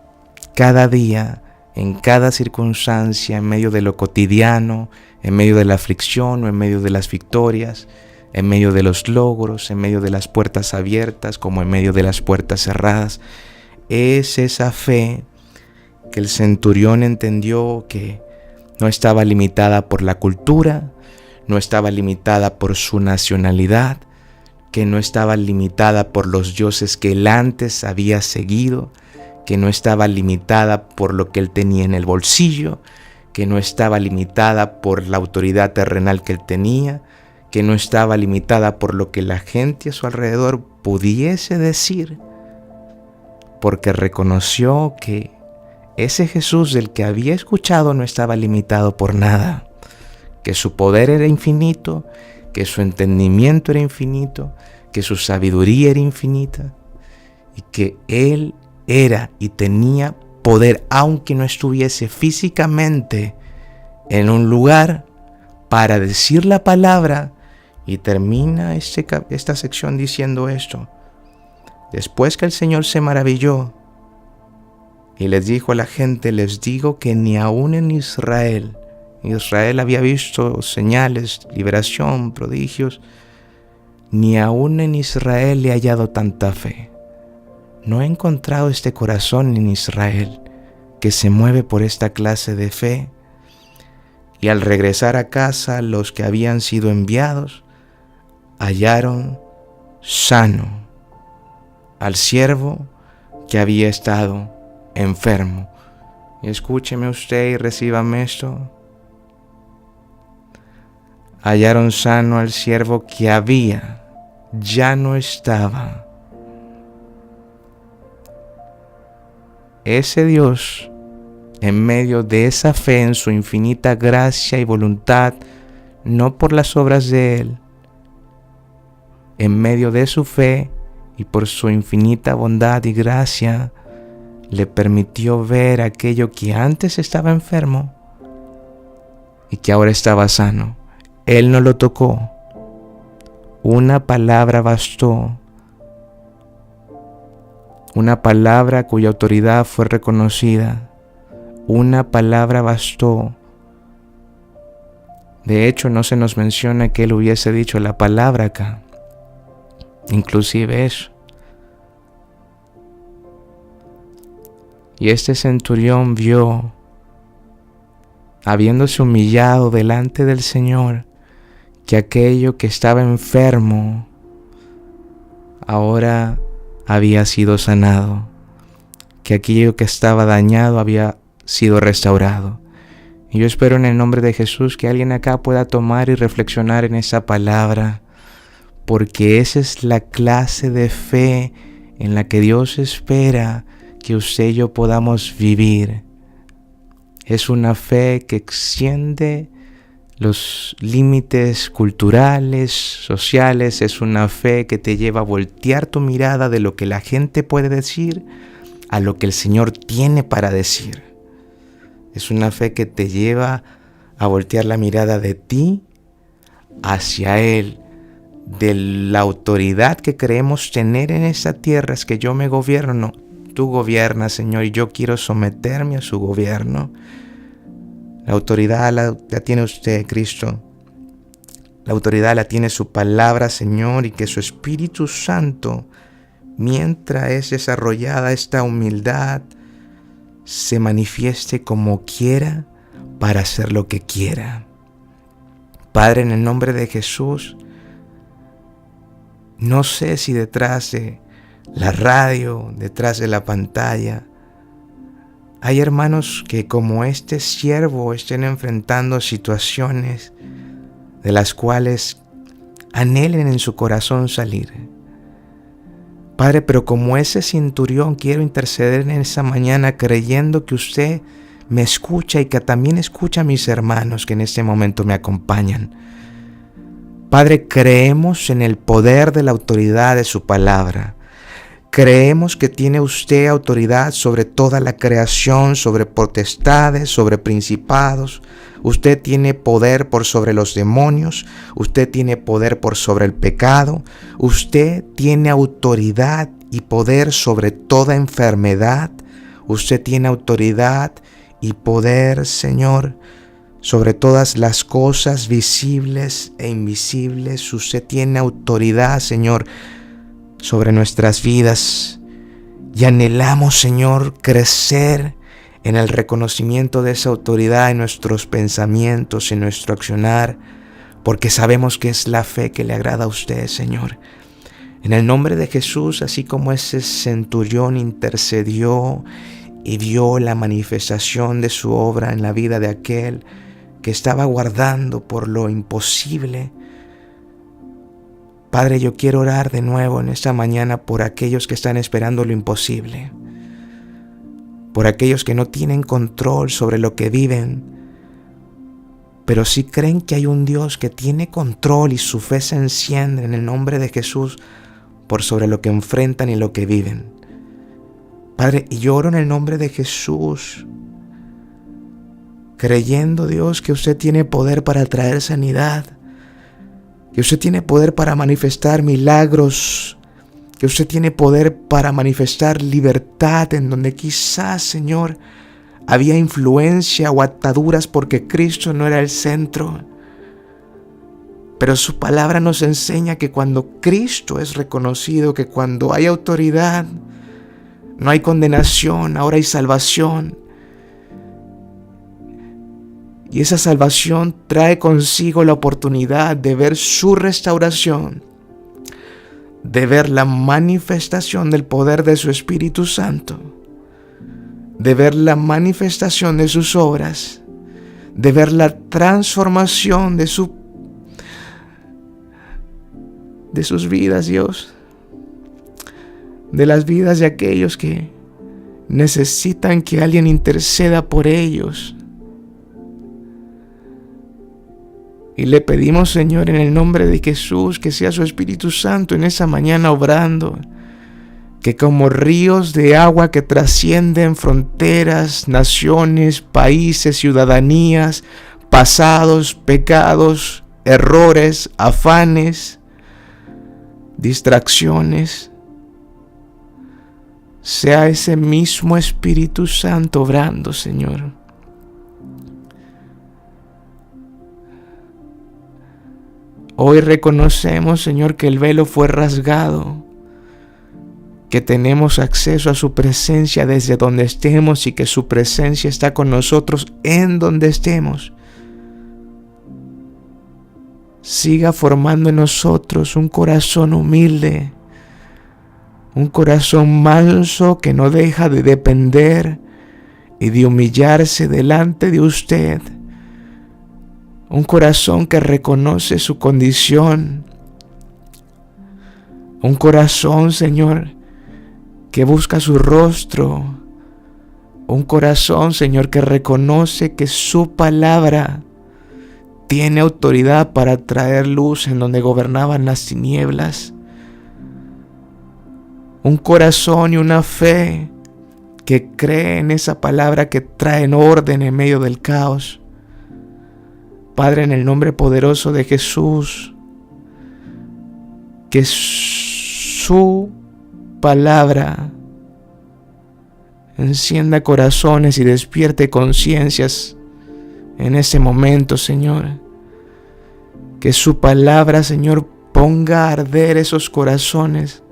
cada día, en cada circunstancia, en medio de lo cotidiano, en medio de la aflicción o en medio de las victorias, en medio de los logros, en medio de las puertas abiertas como en medio de las puertas cerradas. Es esa fe que el centurión entendió que no estaba limitada por la cultura, no estaba limitada por su nacionalidad, que no estaba limitada por los dioses que él antes había seguido, que no estaba limitada por lo que él tenía en el bolsillo, que no estaba limitada por la autoridad terrenal que él tenía, que no estaba limitada por lo que la gente a su alrededor pudiese decir, porque reconoció que ese Jesús del que había escuchado no estaba limitado por nada, que su poder era infinito, que su entendimiento era infinito, que su sabiduría era infinita, y que Él era y tenía poder, aunque no estuviese físicamente en un lugar, para decir la palabra. Y termina esta sección diciendo esto: después que el Señor se maravilló y les dijo a la gente, les digo que ni aún en Israel había visto señales, liberación, prodigios, ni aún en Israel he hallado tanta fe. No he encontrado este corazón en Israel que se mueve por esta clase de fe. Y al regresar a casa, los que habían sido enviados hallaron sano al siervo que había estado enfermo. Y escúcheme usted y recíbame esto: hallaron sano al siervo que ya no estaba. Ese Dios, en medio de esa fe en su infinita gracia y voluntad, no por las obras de Él, en medio de su fe y por su infinita bondad y gracia, le permitió ver aquello que antes estaba enfermo y que ahora estaba sano. Él no lo tocó. Una palabra bastó. Una palabra cuya autoridad fue reconocida. Una palabra bastó. De hecho, no se nos menciona que él hubiese dicho la palabra acá. Inclusive eso. Y este centurión vio, habiéndose humillado delante del Señor, que aquello que estaba enfermo ahora había sido sanado, que aquello que estaba dañado había sido restaurado. Y yo espero en el nombre de Jesús que alguien acá pueda tomar y reflexionar en esa palabra, porque esa es la clase de fe en la que Dios espera que usted y yo podamos vivir. Es una fe que extiende los límites culturales, sociales. Es una fe que te lleva a voltear tu mirada de lo que la gente puede decir a lo que el Señor tiene para decir. Es una fe que te lleva a voltear la mirada de ti hacia Él, de la autoridad que creemos tener en esta tierra. Es que yo me gobierno, tú gobiernas, Señor, y yo quiero someterme a su gobierno. La autoridad la tiene usted, Cristo. La autoridad la tiene su palabra, Señor, y que su Espíritu Santo, mientras es desarrollada esta humildad, se manifieste como quiera para hacer lo que quiera. Padre, en el nombre de Jesús, no sé si detrás de la radio, detrás de la pantalla, hay hermanos que como este siervo estén enfrentando situaciones de las cuales anhelen en su corazón salir. Padre, pero como ese centurión quiero interceder en esa mañana creyendo que usted me escucha y que también escucha a mis hermanos que en este momento me acompañan. Padre, creemos en el poder de la autoridad de su palabra. Creemos que tiene usted autoridad sobre toda la creación, sobre potestades, sobre principados. Usted tiene poder por sobre los demonios. Usted tiene poder por sobre el pecado. Usted tiene autoridad y poder sobre toda enfermedad. Usted tiene autoridad y poder, Señor, sobre todas las cosas visibles e invisibles. Usted tiene autoridad, Señor, sobre nuestras vidas, y anhelamos, Señor, crecer en el reconocimiento de esa autoridad en nuestros pensamientos, en nuestro accionar, porque sabemos que es la fe que le agrada a usted, Señor. En el nombre de Jesús, así como ese centurión intercedió y vio la manifestación de su obra en la vida de aquel que estaba guardando por lo imposible, Padre, yo quiero orar de nuevo en esta mañana por aquellos que están esperando lo imposible, por aquellos que no tienen control sobre lo que viven, pero sí creen que hay un Dios que tiene control y su fe se enciende en el nombre de Jesús por sobre lo que enfrentan y lo que viven. Padre, y yo oro en el nombre de Jesús, creyendo, Dios, que usted tiene poder para traer sanidad, que usted tiene poder para manifestar milagros, que usted tiene poder para manifestar libertad en donde quizás, Señor, había influencia o ataduras porque Cristo no era el centro. Pero su palabra nos enseña que cuando Cristo es reconocido, que cuando hay autoridad, no hay condenación, ahora hay salvación. Y esa salvación trae consigo la oportunidad de ver su restauración, de ver la manifestación del poder de su Espíritu Santo, de ver la manifestación de sus obras, de ver la transformación de sus vidas, Dios, de las vidas de aquellos que necesitan que alguien interceda por ellos. Y le pedimos, Señor, en el nombre de Jesús, que sea su Espíritu Santo en esa mañana obrando, que como ríos de agua que trascienden fronteras, naciones, países, ciudadanías, pasados, pecados, errores, afanes, distracciones, sea ese mismo Espíritu Santo obrando, Señor. Hoy reconocemos, Señor, que el velo fue rasgado, que tenemos acceso a su presencia desde donde estemos y que su presencia está con nosotros en donde estemos. Siga formando en nosotros un corazón humilde, un corazón manso que no deja de depender y de humillarse delante de usted. Un corazón que reconoce su condición. Un corazón, Señor, que busca su rostro. Un corazón, Señor, que reconoce que su palabra tiene autoridad para traer luz en donde gobernaban las tinieblas. Un corazón y una fe que cree en esa palabra que trae orden en medio del caos. Padre, en el nombre poderoso de Jesús, que su palabra encienda corazones y despierte conciencias en este momento, Señor. Que su palabra, Señor, ponga a arder esos corazones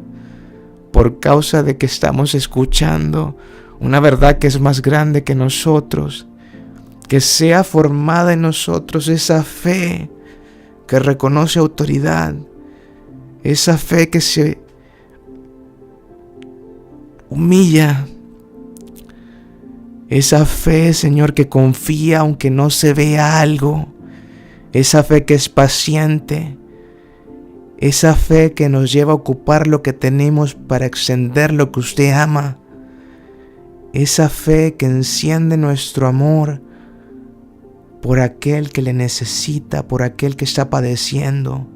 por causa de que estamos escuchando una verdad que es más grande que nosotros. Que sea formada en nosotros esa fe que reconoce autoridad, esa fe que se humilla, esa fe, Señor, que confía aunque no se vea algo, esa fe que es paciente, esa fe que nos lleva a ocupar lo que tenemos para extender lo que usted ama, esa fe que enciende nuestro amor por aquel que le necesita, por aquel que está padeciendo,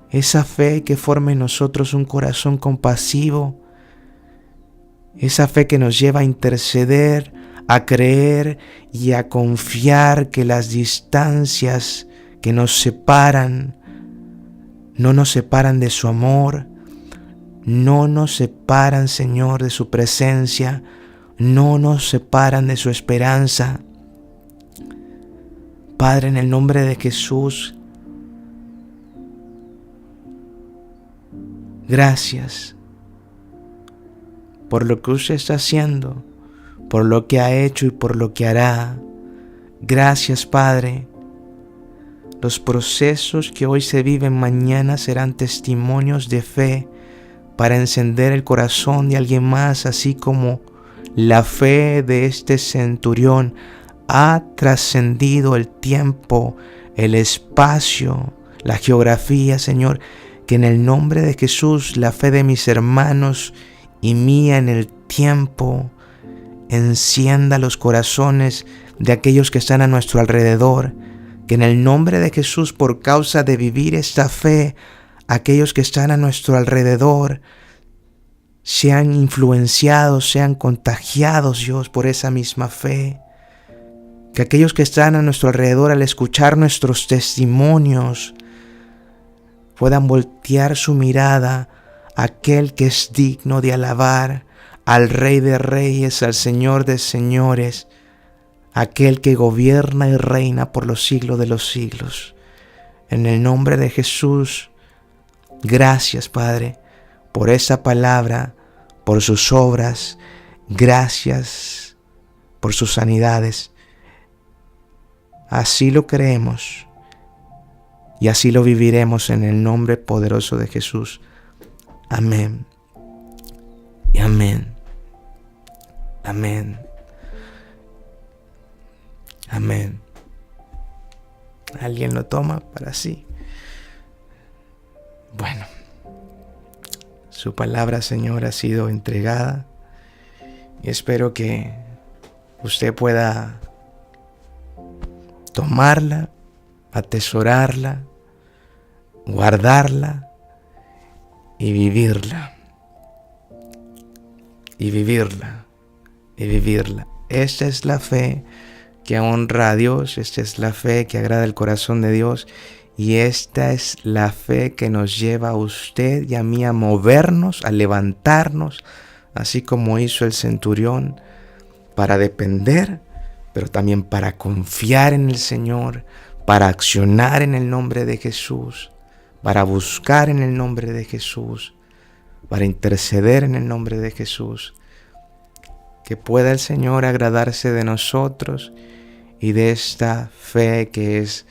esa fe que forma en nosotros un corazón compasivo, esa fe que nos lleva a interceder, a creer y a confiar que las distancias que nos separan no nos separan de su amor, no nos separan, Señor, de su presencia, no nos separan de su esperanza. Padre, en el nombre de Jesús, gracias por lo que usted está haciendo, por lo que ha hecho y por lo que hará. Gracias, Padre. Los procesos que hoy se viven mañana serán testimonios de fe para encender el corazón de alguien más, así como la fe de este centurión ha trascendido el tiempo, el espacio, la geografía, Señor. Que en el nombre de Jesús la fe de mis hermanos y mía en el tiempo encienda los corazones de aquellos que están a nuestro alrededor. Que en el nombre de Jesús, por causa de vivir esta fe, aquellos que están a nuestro alrededor sean influenciados, sean contagiados, Dios, por esa misma fe. Que aquellos que están a nuestro alrededor, al escuchar nuestros testimonios, puedan voltear su mirada a aquel que es digno de alabar, al Rey de Reyes, al Señor de Señores, aquel que gobierna y reina por los siglos de los siglos. En el nombre de Jesús, gracias, Padre, por esa palabra, por sus obras, gracias por sus sanidades. Así lo creemos y así lo viviremos en el nombre poderoso de Jesús. Amén y amén. Amén. Amén. ¿Alguien lo toma para sí? Bueno, su palabra, Señor, ha sido entregada y espero que usted pueda tomarla, atesorarla, guardarla y vivirla. Y vivirla. Y vivirla. Esta es la fe que honra a Dios, esta es la fe que agrada el corazón de Dios y esta es la fe que nos lleva a usted y a mí a movernos, a levantarnos, así como hizo el centurión, para depender, pero también para confiar en el Señor, para accionar en el nombre de Jesús, para buscar en el nombre de Jesús, para interceder en el nombre de Jesús. Que pueda el Señor agradarse de nosotros y de esta fe que es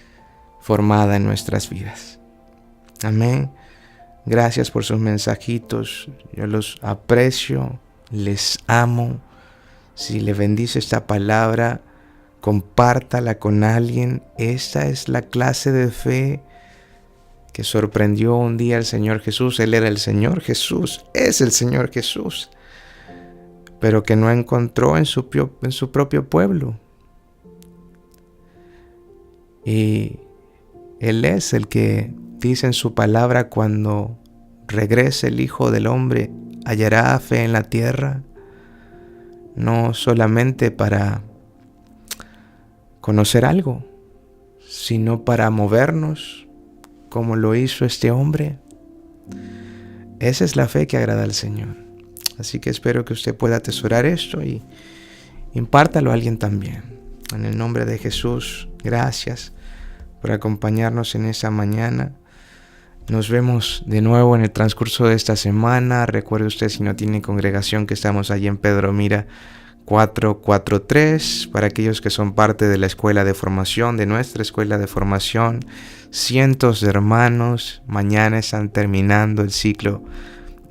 formada en nuestras vidas. Amén. Gracias por sus mensajitos. Yo los aprecio, les amo. Si le bendice esta palabra, compártala con alguien. Esta es la clase de fe que sorprendió un día al Señor Jesús. Él era el Señor Jesús, es el Señor Jesús, pero que no encontró en su propio pueblo. Y Él es el que dice en su palabra: cuando regrese el Hijo del Hombre, hallará fe en la tierra, no solamente para conocer algo, sino para movernos como lo hizo este hombre. Esa es la fe que agrada al Señor. Así que espero que usted pueda atesorar esto y impártalo a alguien también. En el nombre de Jesús, gracias por acompañarnos en esta mañana. Nos vemos de nuevo en el transcurso de esta semana. Recuerde usted, si no tiene congregación, que estamos allí en Pedro Mira 443 para aquellos que son parte de la escuela de formación, de nuestra escuela de formación. Cientos de hermanos mañana están terminando el ciclo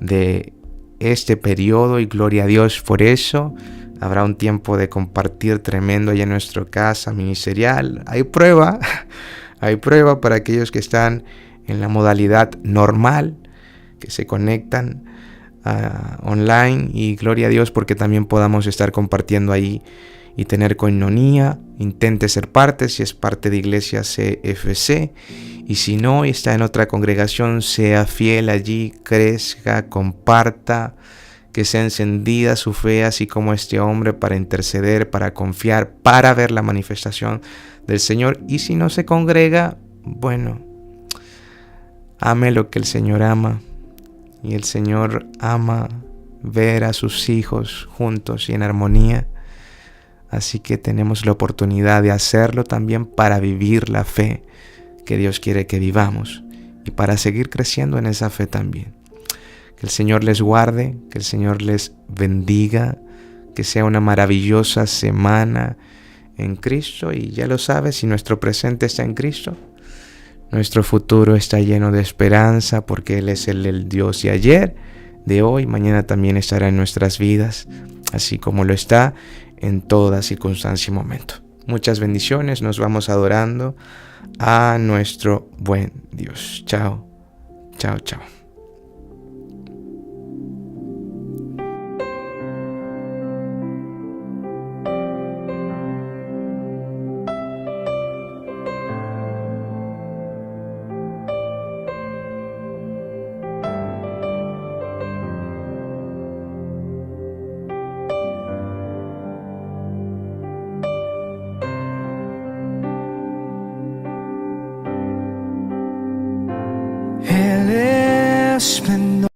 de este periodo y gloria a Dios por eso. Habrá un tiempo de compartir tremendo allá en nuestra casa ministerial. Hay prueba para aquellos que están en la modalidad normal, que se conectan online, y gloria a Dios porque también podamos estar compartiendo ahí y tener coinonía. Intente ser parte, si es parte de Iglesia CFC, y si no y está en otra congregación, sea fiel allí, crezca, comparta, que sea encendida su fe así como este hombre, para interceder, para confiar, para ver la manifestación del Señor. Y si no se congrega, bueno, ame lo que el Señor ama. Y el Señor ama ver a sus hijos juntos y en armonía. Así que tenemos la oportunidad de hacerlo también para vivir la fe que Dios quiere que vivamos y para seguir creciendo en esa fe también. Que el Señor les guarde, que el Señor les bendiga, que sea una maravillosa semana en Cristo. Y ya lo sabes, si nuestro presente está en Cristo, nuestro futuro está lleno de esperanza, porque Él es el Dios de ayer, de hoy, mañana también estará en nuestras vidas, así como lo está en toda circunstancia y momento. Muchas bendiciones, nos vamos adorando a nuestro buen Dios. Chao, chao, chao. Esplendor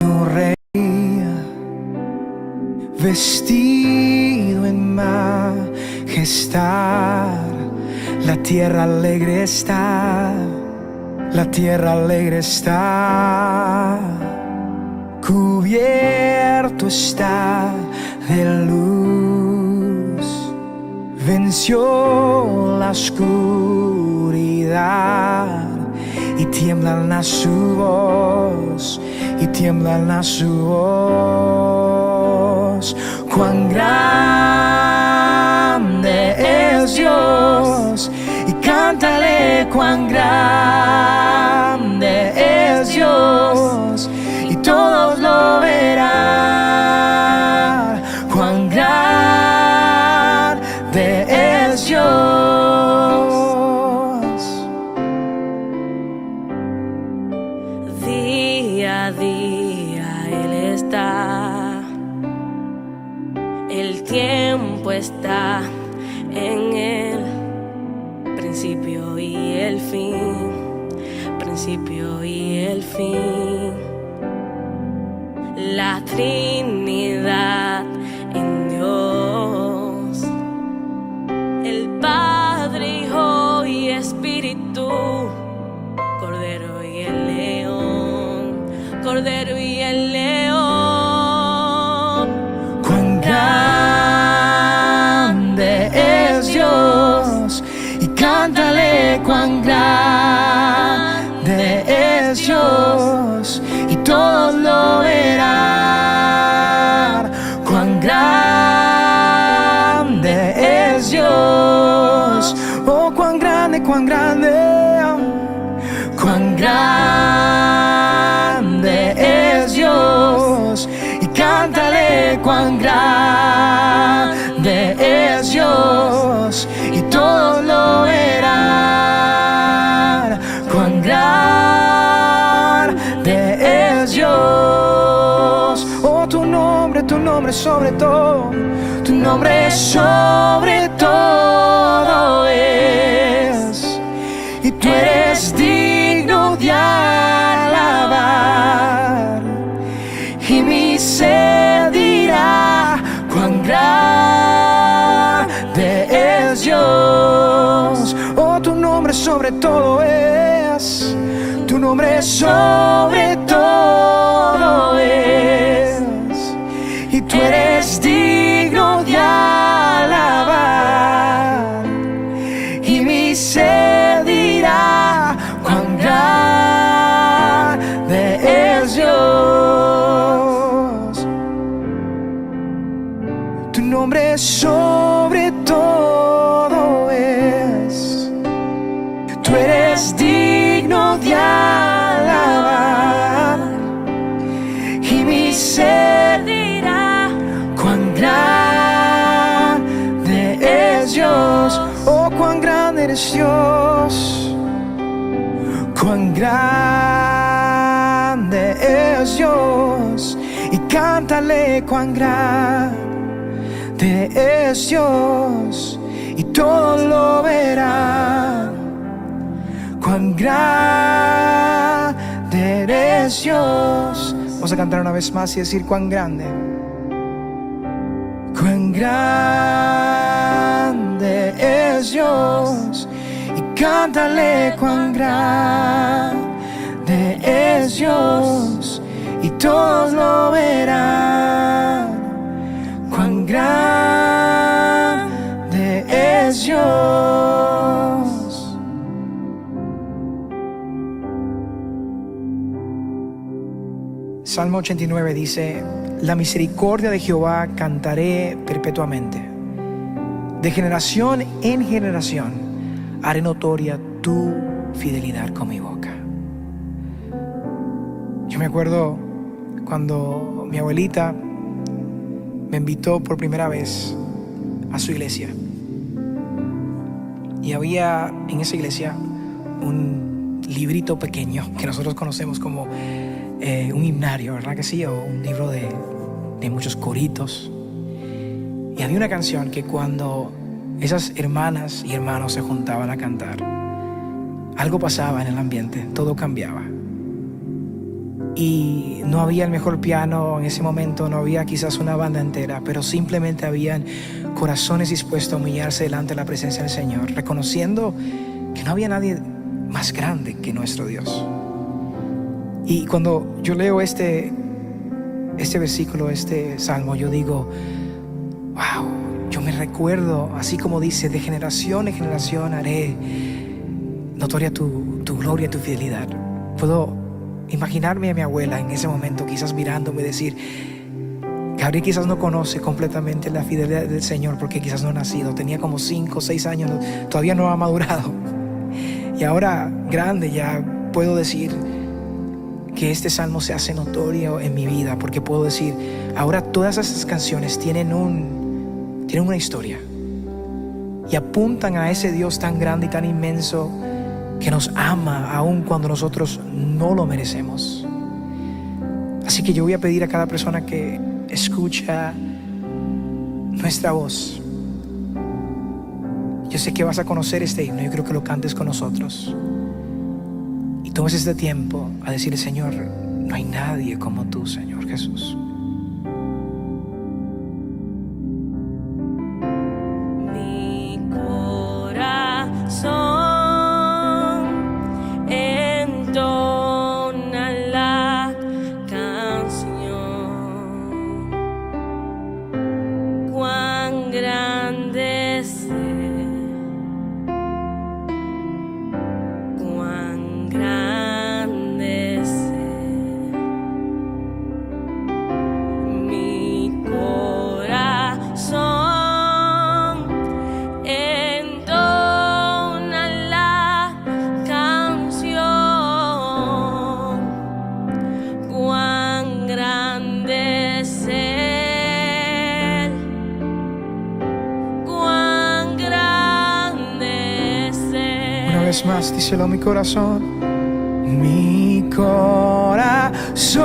no reía, vestido en majestad. La tierra alegre está, la tierra alegre está. Cubierto está de luz, venció la oscuridad. Y tiemblan a su voz, y tiemblan a su voz. Cuán grande es Dios, y cántale cuán grande es Dios, y todos lo verán. Cuán grande es Dios. Día a día Él está, el tiempo está en Él, principio y el fin, principio y el fin. La Trinidad en Dios, el Padre, Hijo y Espíritu, Cordero y el León, Cordero y el León. Cuán grande es Dios, y cántale cuán grande es Dios, y todos lo verán. Cuán grande es Dios, oh cuán grande, cuán grande. Cuán grande es Dios, y cántale cuán grande es Dios, y todos lo verán. Cuán grande es Dios, oh tu nombre sobre todo, tu nombre sobre todo es, y tú eres digno de alabar, y mi sed dirá cuán grande es Dios. Oh, tu nombre sobre todo es, tu nombre sobre todo es, y tú eres digno nombre sobre todo es. Tú eres digno de alabar, y mi ser dirá cuán grande es Dios. Oh, cuán grande eres Dios, cuán grande es Dios. Y cántale cuán grande es Dios, y todos lo verán. Cuán grande eres Dios. Vamos a cantar una vez más y decir cuán grande. Cuán grande es Dios. Y cántale cuán grande es Dios, y todos lo verán. Cuán grande es Dios. Salmo 89 dice: la misericordia de Jehová cantaré perpetuamente. De generación en generación haré notoria tu fidelidad con mi boca. Yo me acuerdo cuando mi abuelita me invitó por primera vez a su iglesia. Y había en esa iglesia un librito pequeño que nosotros conocemos como un himnario, ¿verdad que sí? O un libro de muchos coritos. Y había una canción que cuando esas hermanas y hermanos se juntaban a cantar, algo pasaba en el ambiente, todo cambiaba. Y no había el mejor piano en ese momento, no había quizás una banda entera, pero simplemente habían corazones dispuestos a humillarse delante de la presencia del Señor, reconociendo que no había nadie más grande que nuestro Dios. Y cuando yo leo este versículo, este salmo, yo digo, wow, yo me recuerdo, así como dice, de generación en generación haré notoria tu gloria, tu fidelidad. Puedo imaginarme a mi abuela en ese momento quizás mirándome y decir, Gabriel quizás no conoce completamente la fidelidad del Señor porque quizás no ha nacido, tenía como 5 o 6 años, todavía no ha madurado. Y ahora grande ya puedo decir que este salmo se hace notorio en mi vida, porque puedo decir, ahora todas esas canciones tienen una historia y apuntan a ese Dios tan grande y tan inmenso que nos ama aun cuando nosotros no lo merecemos. Así que yo voy a pedir a cada persona que escucha nuestra voz, yo sé que vas a conocer este himno, yo creo que lo cantes con nosotros y tomes este tiempo a decirle, Señor, no hay nadie como tú, Señor Jesús. Más, díselo, mi corazón. Mi corazón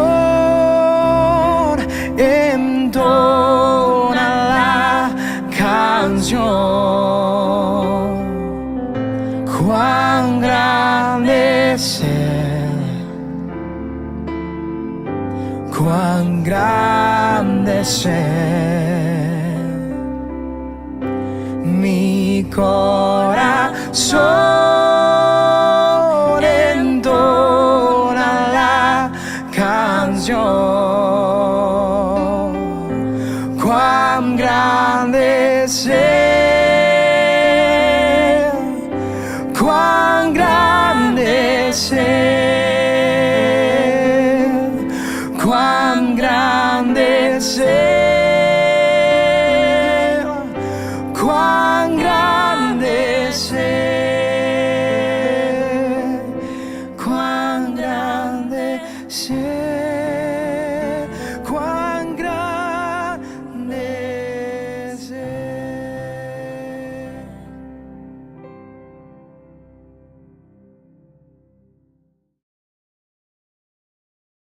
entona la canción. Cuán grande es Él, cuán grande es Él. Mi corazón cuán grande es Él, cuán grande es Él, cuán grande es Él, te